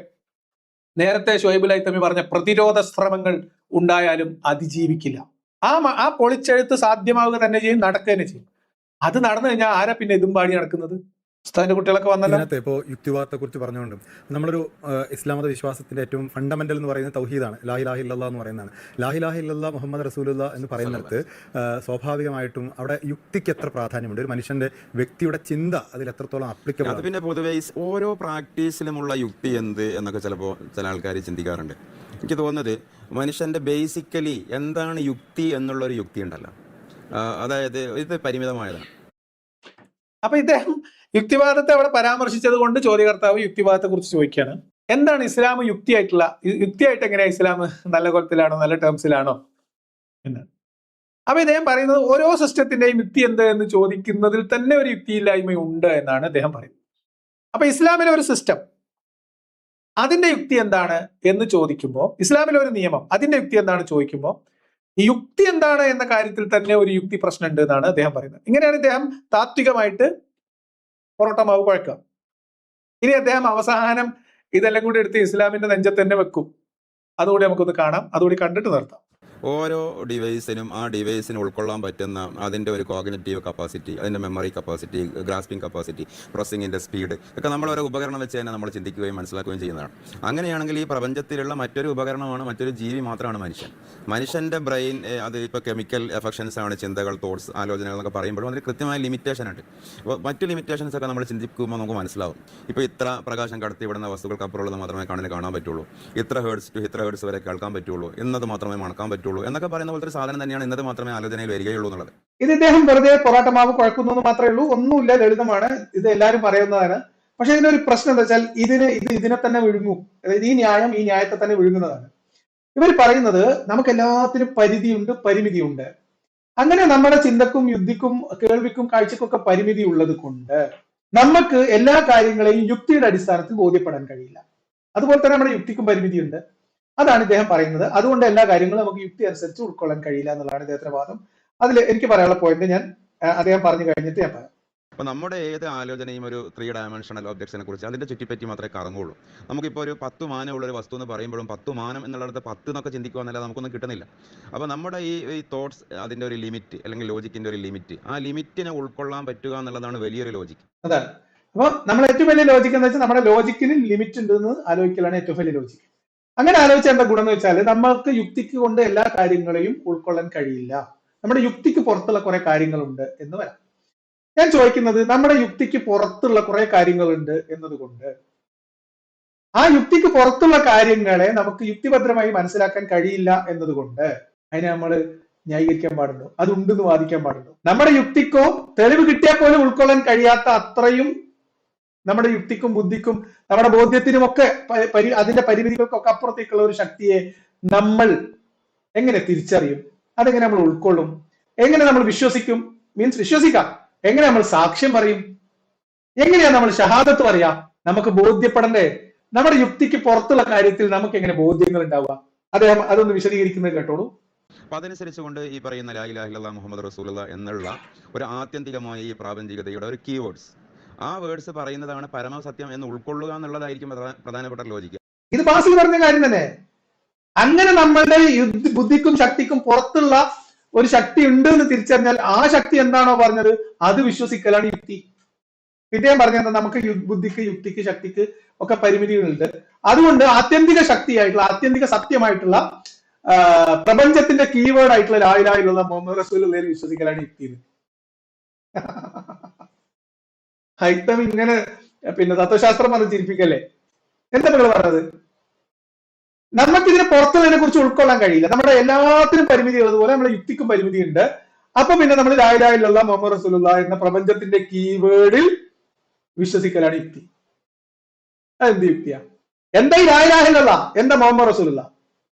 നേരത്തെ ഷുഹൈബുൽ ഹൈതമി പറഞ്ഞ പ്രതിരോധ ശ്രമങ്ങൾ ഉണ്ടായാലും അതിജീവിക്കില്ല. ആ പൊളിച്ചെഴുത്ത് സാധ്യമാവുക തന്നെ ചെയ്യും, നടക്കുക തന്നെ ചെയ്യും. അത് നടന്നു കഴിഞ്ഞാൽ ആരാ പിന്നെ ഇതും പാടി നടക്കുന്നത്? ഉസ്താദിന്റെ കുട്ടികളൊക്കെ വന്നല്ലോ. ഇതിനകത്ത് ഇപ്പോൾ യുക്തിവാദത്തെ കുറിച്ച് പറഞ്ഞുകൊണ്ടും നമ്മളൊരു ഇസ്ലാം മത വിശ്വാസത്തിന്റെ ഏറ്റവും ഫണ്ടമെന്റൽ എന്ന് പറയുന്നത് തൗഹീദാണ്, ലാ ഇലാഹ ഇല്ലല്ലാഹ് എന്ന് പറയുന്നതാണ്. ലാ ഇലാഹ ഇല്ലല്ലാഹ് മുഹമ്മദ് റസൂലുള്ളാഹ് എന്ന് പറയുന്നിടത്ത് സ്വാഭാവികമായിട്ടും അവിടെ യുക്തിക്ക് എത്ര പ്രാധാന്യമുണ്ട്, ഒരു മനുഷ്യന്റെ വ്യക്തിയുടെ ചിന്ത അതിൽ എത്രത്തോളം അപ്ലിക്കബിൾ അത് പിന്നെ പൊതുവെ ഓരോ പ്രാക്ടീസിലുമുള്ള യുക്തി എന്ത് എന്നൊക്കെ ചിലപ്പോൾ ചില ആൾക്കാർ ചിന്തിക്കാറുണ്ട്. എനിക്ക് തോന്നുന്നത് മനുഷ്യന്റെ ബേസിക്കലി എന്താണ് യുക്തി എന്നുള്ളൊരു യുക്തി ഉണ്ടല്ലോ, അതായത് ഇത് പരിമിതമായതാണ്. അപ്പൊ ഇദ്ദേഹം യുക്തിവാദത്തെ അവിടെ പരാമർശിച്ചത് കൊണ്ട് ചോദ്യകർത്താവ് യുക്തിവാദത്തെ കുറിച്ച് ചോദിക്കുകയാണ്, എന്താണ് ഇസ്ലാം യുക്തിയായിട്ട് എങ്ങനെയാ ഇസ്ലാം നല്ല കൊലത്തിലാണോ നല്ല ടേംസിലാണോ എന്നാണ്. അപ്പൊ ഇദ്ദേഹം പറയുന്നത് ഓരോ സിസ്റ്റത്തിന്റെയും യുക്തി എന്ത് എന്ന് ചോദിക്കുന്നതിൽ തന്നെ ഒരു യുക്തിയില്ലായ്മ ഉണ്ട് എന്നാണ് അദ്ദേഹം പറയുന്നത്. അപ്പൊ ഇസ്ലാമിലെ ഒരു സിസ്റ്റം, അതിന്റെ യുക്തി എന്താണ് എന്ന് ചോദിക്കുമ്പോൾ, ഇസ്ലാമിലെ ഒരു നിയമം അതിന്റെ യുക്തി എന്താണ് ചോദിക്കുമ്പോൾ, ഈ യുക്തി എന്താണ് എന്ന കാര്യത്തിൽ തന്നെ ഒരു യുക്തി പ്രശ്നമുണ്ട് എന്നാണ് അദ്ദേഹം പറയുന്നത്. ഇങ്ങനെയാണ് ഇദ്ദേഹം താത്വികമായിട്ട് പൊറോട്ട മാവ് കുഴക്കുക. ഇനി അദ്ദേഹം അവസാനം ഇതെല്ലാം കൂടി എടുത്ത് ഇസ്ലാമിന്റെ നെഞ്ചത്ത് തന്നെ വെക്കും. അതുകൂടി നമുക്കൊന്ന് കാണാം, അതുകൂടി കണ്ടിട്ട് നിർത്താം. ഓരോ ഡിവൈസിനും ആ ഡിവൈസിന് ഉൾക്കൊള്ളാൻ പറ്റുന്ന അതിൻ്റെ ഒരു കോഗ്നിറ്റീവ് കപ്പാസിറ്റി, അതിൻ്റെ മെമ്മറി കപ്പാസിറ്റി, ഗ്രാസ്പിംഗ് കപ്പാസിറ്റി, പ്രോസസ്സിങ്ങിൻ്റെ സ്പീഡ് ഒക്കെ നമ്മൾ ഓരോ ഉപകരണം വെച്ച് തന്നെ നമ്മൾ ചിന്തിക്കുകയും മനസ്സിലാക്കുകയും ചെയ്യുന്നതാണ്. അങ്ങനെയാണെങ്കിൽ ഈ പ്രപഞ്ചത്തിലുള്ള മറ്റൊരു ഉപകരണമാണ്, മറ്റൊരു ജീവി മാത്രമാണ് മനുഷ്യൻ. മനുഷ്യൻ്റെ ബ്രെയിൻ അത് ഇപ്പോൾ കെമിക്കൽ എഫക്ഷൻസ് ആണ്, ചിന്തകൾ, തോട്ട്സ്, ആലോചനകൾ എന്നൊക്കെ പറയുമ്പോഴും അതിന് കൃത്യമായ ലിമിറ്റേഷൻ ഉണ്ട്. അപ്പോൾ മറ്റു ലിമിറ്റേഷൻസ് ഒക്കെ നമ്മൾ ചിന്തിക്കുമ്പോൾ നമുക്ക് മനസ്സിലാവും. ഇപ്പോൾ ഇത്ര പ്രകാശം കടത്തിവിടുന്ന വസ്തുക്കൾക്കപ്പുറമുള്ളത് മാത്രമേ കണ്ണിന് കാണാൻ പറ്റുള്ളൂ, ഇത്ര ഹേർട്സ് ടു ഇത്ര ഹേർട്സ് വരെ കേൾക്കാൻ പറ്റുള്ളൂ, എന്നത് മാത്രമേ മണക്കാൻ പറ്റുള്ളൂ എന്നൊക്കെ പറയുന്ന പോലത്തെ ഒരു സാധനം തന്നെയാണ് ഇന്നത് മാത്രമേ ആലോചനയിൽ വരികയുള്ളൂ എന്നുള്ളത്. ഇത് ഇദ്ദേഹം വെറുതെ പൊറോട്ട മാവ് കുഴക്കുന്നു മാത്രമേ ഉള്ളൂ, ഒന്നുമില്ല, ലളിതമാണ്, ഇത് എല്ലാവരും പറയുന്നതാണ്. പക്ഷെ ഇതിനൊരു പ്രശ്നം എന്താ വെച്ചാൽ ഇതിനെ തന്നെ വിഴുങ്ങും. അതായത് ഈ ന്യായത്തെ തന്നെ വിഴുങ്ങുന്നതാണ്. ഇവർ പറയുന്നത് നമുക്ക് എല്ലാത്തിനും പരിധിയുണ്ട്, പരിമിതിയുണ്ട്. അങ്ങനെ നമ്മുടെ ചിന്തക്കും യുക്തിക്കും കേൾവിക്കും കാഴ്ചക്കും ഒക്കെ പരിമിതി ഉള്ളത് കൊണ്ട് നമുക്ക് എല്ലാ കാര്യങ്ങളെയും യുക്തിയുടെ അടിസ്ഥാനത്തിൽ ബോധ്യപ്പെടാൻ കഴിയില്ല. അതുപോലെ തന്നെ നമ്മുടെ യുക്തിക്കും പരിമിതിയുണ്ട്. അതാണ് ഇദ്ദേഹം പറയുന്നത്. അതുകൊണ്ട് എല്ലാ കാര്യങ്ങളും നമുക്ക് യുക്തി അനുസരിച്ച് ഉൾക്കൊള്ളാൻ കഴിയില്ല എന്നുള്ളതാണ് ഇദ്ദേഹത്തിന്റെ വാദം. അതിൽ എനിക്ക് പറയാനുള്ള പോയിന്റ് ഞാൻ അദ്ദേഹം പറഞ്ഞു കഴിഞ്ഞിട്ട് ഞാൻ പറയാം. അപ്പോൾ നമ്മുടെ ഏത് ആലോചനയും ഒരു 3 ഡയമെൻഷണൽ ഒബ്ജക്ട്സിനെ കുറിച്ച് അതിൻ്റെ ചുറ്റിപ്പറ്റി മാത്രമേ കറങ്ങുള്ളൂ. നമുക്കിപ്പോൾ ഒരു 10 മാനമുള്ളൊരു വസ്തു എന്ന് പറയുമ്പോഴും 10 മാനം എന്നുള്ളത് 10 എന്നൊക്കെ ചിന്തിക്കുക നമുക്കൊന്നും കിട്ടുന്നില്ല. അപ്പോൾ നമ്മുടെ ഈ തോട്ട്സ് അതിൻ്റെ ഒരു ലിമിറ്റ് അല്ലെങ്കിൽ ലോജിക്കിൻ്റെ ഒരു ലിമിറ്റ്, ആ ലിമിറ്റിനെ ഉൾക്കൊള്ളാൻ പറ്റുക എന്നുള്ളതാണ് വലിയൊരു ലോജിക്ക്. അതാണ്. അപ്പോൾ നമ്മൾ ഏറ്റവും വലിയ ലോജിക്ക് എന്ന് വെച്ചാൽ നമ്മുടെ ലോജിക്കിന് ലിമിറ്റ് ഉണ്ടെന്ന് ആലോചിക്കലാണ് ഏറ്റവും വലിയ ലോജിക്ക്. അങ്ങനെ ആലോചിച്ച എന്താ ഗുണം എന്ന് വെച്ചാൽ നമ്മൾക്ക് യുക്തിക്ക് കൊണ്ട് എല്ലാ കാര്യങ്ങളെയും ഉൾക്കൊള്ളാൻ കഴിയില്ല. നമ്മുടെ യുക്തിക്ക് പുറത്തുള്ള കുറെ കാര്യങ്ങളുണ്ട് എന്ന് വരാം. ഞാൻ ചോദിക്കുന്നത്, നമ്മുടെ യുക്തിക്ക് പുറത്തുള്ള കുറെ കാര്യങ്ങളുണ്ട് എന്നതുകൊണ്ട് ആ യുക്തിക്ക് പുറത്തുള്ള കാര്യങ്ങളെ നമുക്ക് യുക്തിഭദ്രമായി മനസ്സിലാക്കാൻ കഴിയില്ല എന്നതുകൊണ്ട് അതിനെ നമ്മൾ ന്യായീകരിക്കാൻ പാടുണ്ടോ? അതുണ്ടെന്ന് വാദിക്കാൻ പാടുണ്ടോ? നമ്മുടെ യുക്തിക്കോ തെളിവ് കിട്ടിയാൽ പോലും ഉൾക്കൊള്ളാൻ കഴിയാത്ത അത്രയും നമ്മുടെ യുക്തിക്കും ബുദ്ധിക്കും നമ്മുടെ ബോധ്യത്തിനുമൊക്കെ അതിന്റെ പരിമിതികൾക്കൊക്കെ അപ്പുറത്തേക്കുള്ള ഒരു ശക്തിയെ നമ്മൾ എങ്ങനെ തിരിച്ചറിയും? അതെങ്ങനെ നമ്മൾ ഉൾക്കൊള്ളും? എങ്ങനെ നമ്മൾ വിശ്വസിക്കും? വിശ്വസിക്കാം. എങ്ങനെ നമ്മൾ സാക്ഷ്യം പറയും? എങ്ങനെയാ നമ്മൾ ഷഹാദത്ത് പറയാ? നമുക്ക് ബോധ്യപ്പെടണ്ടേ? നമ്മുടെ യുക്തിക്ക് പുറത്തുള്ള കാര്യത്തിൽ നമുക്ക് എങ്ങനെ ബോധ്യങ്ങൾ ഉണ്ടാവുക? അദ്ദേഹം അതൊന്ന് വിശദീകരിക്കുന്നത് കേട്ടോളൂ. അപ്പോൾ അതനുസരിച്ചുകൊണ്ട് ഈ പറയുന്ന ലാ ഇലാഹ ഇല്ലല്ലാഹ് മുഹമ്മദ് റസൂലുള്ളാഹ് എന്നുള്ള ഒരു ആത്യന്തികമായ ഈ പ്രാപഞ്ചികതയുടെ ഒരു കീവേഡ്സ്, ആ വേർഡ്സ് പറയുന്നതാണ് പരമസത്യം എന്ന് ഉൾക്കൊള്ളുക എന്നുള്ളതായിരിക്കും പ്രധാനപ്പെട്ട ലോജിക്ക്. ഇത് ബാസിൽ പറഞ്ഞ കാര്യം തന്നെ. അങ്ങനെ നമ്മളുടെ ബുദ്ധിക്കും ശക്തിക്കും പുറത്തുള്ള ഒരു ശക്തി ഉണ്ട് എന്ന് തിരിച്ചറിഞ്ഞാൽ ആ ശക്തി എന്താണോ പറഞ്ഞത് അത് വിശ്വസിക്കലാണ് യുക്തി. പിന്നെയും പറഞ്ഞത് നമുക്ക് ബുദ്ധിക്ക് യുക്തിക്ക് ശക്തിക്ക് ഒക്കെ പരിമിതികളുണ്ട്. അതുകൊണ്ട് ആത്യന്തിക ശക്തിയായിട്ടുള്ള ആത്യന്തിക സത്യമായിട്ടുള്ള പ്രപഞ്ചത്തിന്റെ കീവേഡ് ആയിട്ടുള്ള ലാ ഇലാഹ ഇല്ലല്ലാഹ് മുഹമ്മദ് റസൂലുള്ളാഹിൽ വിശ്വസിക്കലാണ് യുക്തി. ഹൈത്തം ഇങ്ങനെ തത്വശാസ്ത്രം പറഞ്ഞ് ചിരിപ്പിക്കല്ലേ? എന്താ നിങ്ങൾ പറഞ്ഞത്? നമുക്കിതിനെ പുറത്തുള്ളതിനെ കുറിച്ച് ഉൾക്കൊള്ളാൻ കഴിയില്ല. നമ്മുടെ എല്ലാത്തിനും പരിമിതി ഉള്ളതുപോലെ നമ്മുടെ യുക്തിക്കും പരിമിതിയുണ്ട്. അപ്പൊ പിന്നെ നമ്മൾ ലാ ഇലാഹ ഇല്ലല്ലാഹ് മുഹമ്മദ് റസൂലുള്ളാഹി എന്ന പ്രപഞ്ചത്തിന്റെ കീവേഡിൽ വിശ്വസിക്കലാണ് യുക്തി. അതെന്ത് യുക്തിയാ? എന്താ ഈ ലാ ഇലാഹ ഇല്ലല്ലാഹ്, എന്താ മുഹമ്മദ് റസൂലുള്ളാഹ്,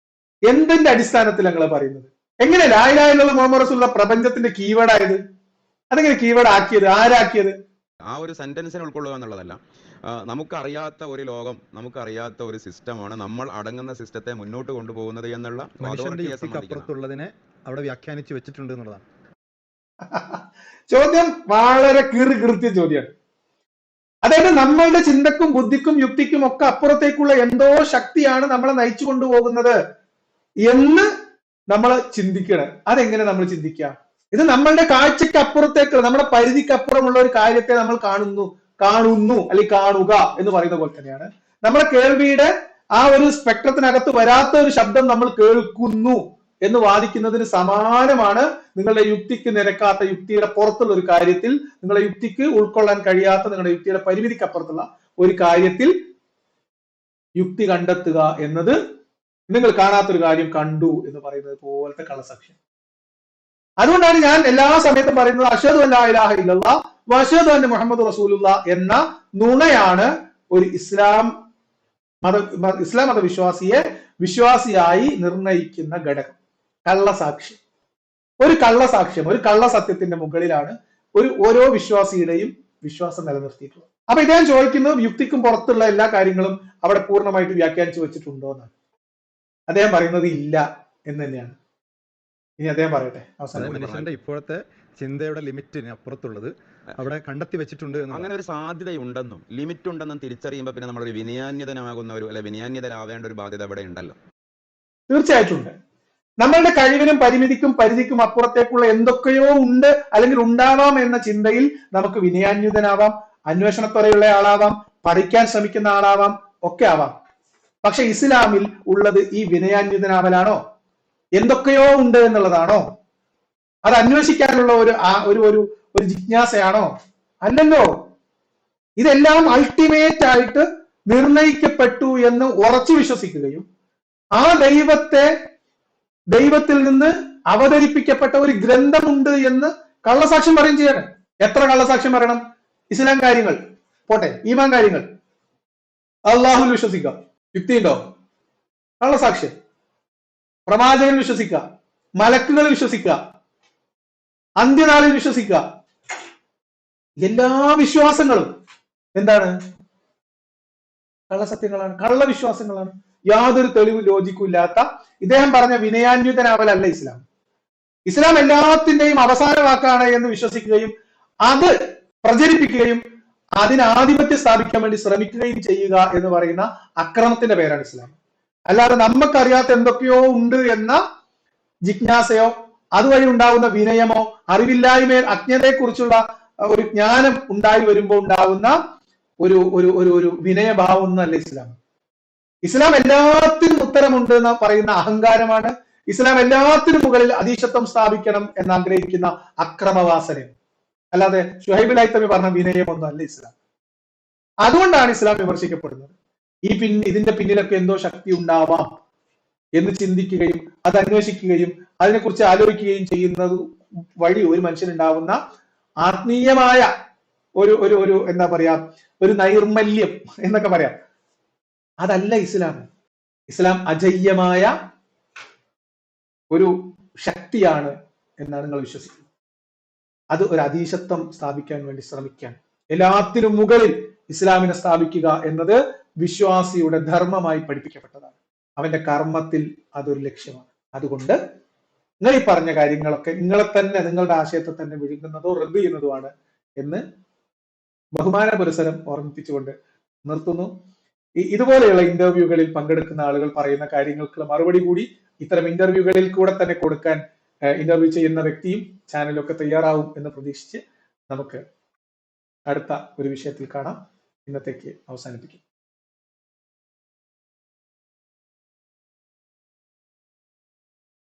എന്തിന്റെ അടിസ്ഥാനത്തിൽ ഞങ്ങൾ പറയുന്നത്? എങ്ങനെ ലാ ഇലാഹ ഇല്ലല്ലാഹ് മുഹമ്മദ് റസൂലുള്ളാഹ് പ്രപഞ്ചത്തിന്റെ കീവേഡ് ആയത്? അതെങ്ങനെ കീവേഡ് ആക്കിയത്? ആരാക്കിയത്? ആ ഒരു സെന്റൻസിനെ ഉൾക്കൊള്ളുക എന്നുള്ളതല്ല. നമുക്കറിയാത്ത ഒരു ലോകം, നമുക്കറിയാത്ത ഒരു സിസ്റ്റമാണ് നമ്മൾ അടങ്ങുന്ന സിസ്റ്റത്തെ മുന്നോട്ട് കൊണ്ടുപോകുന്നത് എന്നുള്ള മനുഷ്യന്റെ അതോറിറ്റിയെ യുക്തിക്ക് സംബന്ധിക്കുന്ന അപ്പുറത്തുള്ളതിനെ അവിടെ വ്യാഖ്യാനിച്ച് വെച്ചിട്ടുണ്ട് എന്നുള്ളതാണ്. ചോദ്യം വളരെ കൃത്യ ചോദ്യമാണ്. അതായത് നമ്മളുടെ ചിന്തക്കും ബുദ്ധിക്കും യുക്തിക്കും ഒക്കെ അപ്പുറത്തേക്കുള്ള എന്തോ ശക്തിയാണ് നമ്മളെ നയിച്ചു കൊണ്ടുപോകുന്നത് എന്ന് നമ്മൾ ചിന്തിക്കണം. അതെങ്ങനെ നമ്മൾ ചിന്തിക്കാം? ഇത് നമ്മളുടെ കാഴ്ചക്ക് അപ്പുറത്തേക്കുള്ള, നമ്മുടെ പരിധിക്ക് അപ്പുറമുള്ള ഒരു കാര്യത്തെ നമ്മൾ കാണുന്നു അല്ലെങ്കിൽ കാണുക എന്ന് പറയുന്ന പോലെ തന്നെയാണ് നമ്മുടെ കേൾവിയുടെ ആ ഒരു സ്പെക്ട്രത്തിനകത്ത് വരാത്ത ഒരു ശബ്ദം നമ്മൾ കേൾക്കുന്നു എന്ന് വാദിക്കുന്നതിന് സമാനമാണ് നിങ്ങളുടെ യുക്തിക്ക് നിരക്കാത്ത, യുക്തിയുടെ പുറത്തുള്ള ഒരു കാര്യത്തിൽ, നിങ്ങളുടെ യുക്തിക്ക് ഉൾക്കൊള്ളാൻ കഴിയാത്ത, നിങ്ങളുടെ യുക്തിയുടെ പരിമിതിക്ക് അപ്പുറത്തുള്ള ഒരു കാര്യത്തിൽ യുക്തി കണ്ടെത്തുക എന്നത് നിങ്ങൾ കാണാത്തൊരു കാര്യം കണ്ടു എന്ന് പറയുന്നത് പോലത്തെ കള്ളസാക്ഷ്യം. അതുകൊണ്ടാണ് ഞാൻ എല്ലാ സമയത്തും പറയുന്നത് അഷ്ഹദു അല്ലാ ഇലാഹ ഇല്ലല്ലാഹ് വ അഷ്ഹദു അന്ന മുഹമ്മദ് റസൂലുള്ളാഹ് എന്ന നുണയാണ് ഒരു ഇസ്ലാം മത വിശ്വാസിയായി നിർണയിക്കുന്ന ഘടകം. കള്ളസാക്ഷ്യം, ഒരു കള്ളസത്യത്തിന്റെ മുകളിലാണ് ഓരോ വിശ്വാസിയുടെയും വിശ്വാസം നിലനിർത്തിയിട്ടുള്ളത്. അപ്പൊ ഇദ്ദേഹം ചോദിക്കുന്നത് യുക്തിക്കും പുറത്തുള്ള എല്ലാ കാര്യങ്ങളും അവിടെ പൂർണ്ണമായിട്ട് വ്യാഖ്യാനിച്ചു വെച്ചിട്ടുണ്ടോ എന്നാണ്. അദ്ദേഹം പറയുന്നത് ഇല്ല എന്ന് തന്നെയാണ്. ഇനി അദ്ദേഹം പറയട്ടെ അവസാനം. മനുഷ്യന്റെ ഇപ്പോഴത്തെ ചിന്തയുടെ ലിമിറ്റിന് അപ്പുറത്തുള്ളത് അവിടെ കണ്ടെത്തി വെച്ചിട്ടുണ്ട്. അങ്ങനെ ഒരു സാധ്യതയുണ്ടെന്നും ലിമിറ്റ് ഉണ്ടെന്നും തിരിച്ചറിയുമ്പോൾ പിന്നെ നമ്മളൊരു വിനയാന്യതനാകുന്ന വിനയാന്യതനാവേണ്ട ഒരു ബാധ്യത അവിടെ ഉണ്ടല്ലോ. തീർച്ചയായിട്ടും ഉണ്ട്. നമ്മളുടെ കഴിവിനും പരിമിതിക്കും പരിധിക്കും അപ്പുറത്തേക്കുള്ള എന്തൊക്കെയോ ഉണ്ട് അല്ലെങ്കിൽ ഉണ്ടാവാം എന്ന ചിന്തയിൽ നമുക്ക് വിനയാന്യുതനാവാം, അന്വേഷണത്വരയുള്ള ആളാവാം, പഠിക്കാൻ ശ്രമിക്കുന്ന ആളാവാം, ഒക്കെ ആവാം. പക്ഷെ ഇസ്ലാമിൽ ഉള്ളത് ഈ വിനയാന്യുതനാവലാണോ? എന്തൊക്കെയോ ഉണ്ട് എന്നുള്ളതാണോ? അത് അന്വേഷിക്കാനുള്ള ഒരു ജിജ്ഞാസയാണോ? അല്ലല്ലോ. ഇതെല്ലാം അൾട്ടിമേറ്റ് ആയിട്ട് നിർണയിക്കപ്പെട്ടു എന്ന് ഉറച്ചു വിശ്വസിക്കുകയും ആ ദൈവത്തിൽ നിന്ന് അവതരിപ്പിക്കപ്പെട്ട ഒരു ഗ്രന്ഥമുണ്ട് എന്ന് കള്ളസാക്ഷ്യം പറയും ചെയ്യണം. എത്ര കള്ളസാക്ഷ്യം പറയണം? ഇസ്ലാം കാര്യങ്ങൾ പോട്ടെ, ഈമാൻ കാര്യങ്ങൾ, അള്ളാഹുൽ വിശ്വസിക്കാം, യുക്തിയുണ്ടോ? കള്ളസാക്ഷ്യം. പ്രവാചകൻ വിശ്വസിക്കുക, മലക്കുകൾ വിശ്വസിക്കുക, അന്ത്യനാളിൽ വിശ്വസിക്കുക, എല്ലാ വിശ്വാസങ്ങളും എന്താണ്? കള്ളസത്യങ്ങളാണ്, കള്ളവിശ്വാസങ്ങളാണ്. യാതൊരു തെളിവ് ലോജിക്കും ഇല്ലാത്ത ഇദ്ദേഹം പറഞ്ഞ വിനയാന്യുതനാവലല്ല ഇസ്ലാം. ഇസ്ലാം എല്ലാത്തിന്റെയും അവസാന വാക്കാണ് എന്ന് വിശ്വസിക്കുകയും അത് പ്രചരിപ്പിക്കുകയും അതിന് ആധിപത്യം സ്ഥാപിക്കാൻ വേണ്ടി ശ്രമിക്കുകയും ചെയ്യുക എന്ന് പറയുന്ന അക്രമത്തിന്റെ പേരാണ് ഇസ്ലാം. അല്ലാതെ നമുക്കറിയാത്ത എന്തൊക്കെയോ ഉണ്ട് എന്ന ജിജ്ഞാസയോ അതുവഴി ഉണ്ടാകുന്ന വിനയമോ അറിവില്ലായ്മയോ അജ്ഞതയെക്കുറിച്ചുള്ള ഒരു ജ്ഞാനം ഉണ്ടായി വരുമ്പോൾ ഉണ്ടാകുന്ന ഒരു വിനയഭാവം എന്നല്ല ഇസ്ലാം. ഇസ്ലാം എല്ലാത്തിനും ഉത്തരമുണ്ട് എന്ന് പറയുന്ന അഹങ്കാരമാണ്. ഇസ്ലാം എല്ലാത്തിനും മുകളിൽ അധീശത്വം സ്ഥാപിക്കണം എന്ന് ആഗ്രഹിക്കുന്ന അക്രമവാസനയും. അല്ലാതെ ഷുഹൈബ് ലൈത്തമി പറഞ്ഞ വിനയമൊന്നും അല്ല ഇസ്ലാം. അതുകൊണ്ടാണ് ഇസ്ലാം വിമർശിക്കപ്പെടുന്നത്. ഇതിന്റെ പിന്നിലൊക്കെ എന്തോ ശക്തി ഉണ്ടാവാം എന്ന് ചിന്തിക്കുകയും അത് അന്വേഷിക്കുകയും അതിനെക്കുറിച്ച് ആലോചിക്കുകയും ചെയ്യുന്നത് വഴി ഒരു മനുഷ്യനുണ്ടാവുന്ന ആത്മീയമായ ഒരു എന്താ പറയാ, ഒരു നൈർമല്യം എന്നൊക്കെ പറയാം, അതല്ല ഇസ്ലാം. ഇസ്ലാം അജയ്യമായ ഒരു ശക്തിയാണ് എന്നാണ് നിങ്ങൾ വിശ്വസിക്കുന്നത്. അത് ഒരു അധീശത്വം സ്ഥാപിക്കാൻ വേണ്ടി ശ്രമിക്കാൻ, എല്ലാത്തിനും മുകളിൽ ഇസ്ലാമിനെ സ്ഥാപിക്കുക എന്നത് വിശ്വാസിയുടെ ധർമ്മമായി പഠിപ്പിക്കപ്പെട്ടതാണ്. അവന്റെ കർമ്മത്തിൽ അതൊരു ലക്ഷ്യമാണ്. അതുകൊണ്ട് നിങ്ങൾ ഈ പറഞ്ഞ കാര്യങ്ങളൊക്കെ നിങ്ങളുടെ ആശയത്തെ തന്നെ വിഴുങ്ങുന്നതോ റദ്ദ് ചെയ്യുന്നതുമാണ് എന്ന് ബഹുമാന പുരസരം ഓർമ്മിപ്പിച്ചുകൊണ്ട് നിർത്തുന്നു. ഇതുപോലെയുള്ള ഇന്റർവ്യൂകളിൽ പങ്കെടുക്കുന്ന ആളുകൾ പറയുന്ന കാര്യങ്ങൾക്ക് മറുപടി കൂടി ഇത്തരം ഇന്റർവ്യൂകളിൽ കൂടെ തന്നെ കൊടുക്കാൻ ഇന്റർവ്യൂ ചെയ്യുന്ന വ്യക്തിയും ചാനലൊക്കെ തയ്യാറാവും എന്ന് പ്രതീക്ഷിച്ച് നമുക്ക് അടുത്ത ഒരു വിഷയത്തിൽ കാണാം. ഇന്നത്തേക്ക് അവസാനിപ്പിക്കും.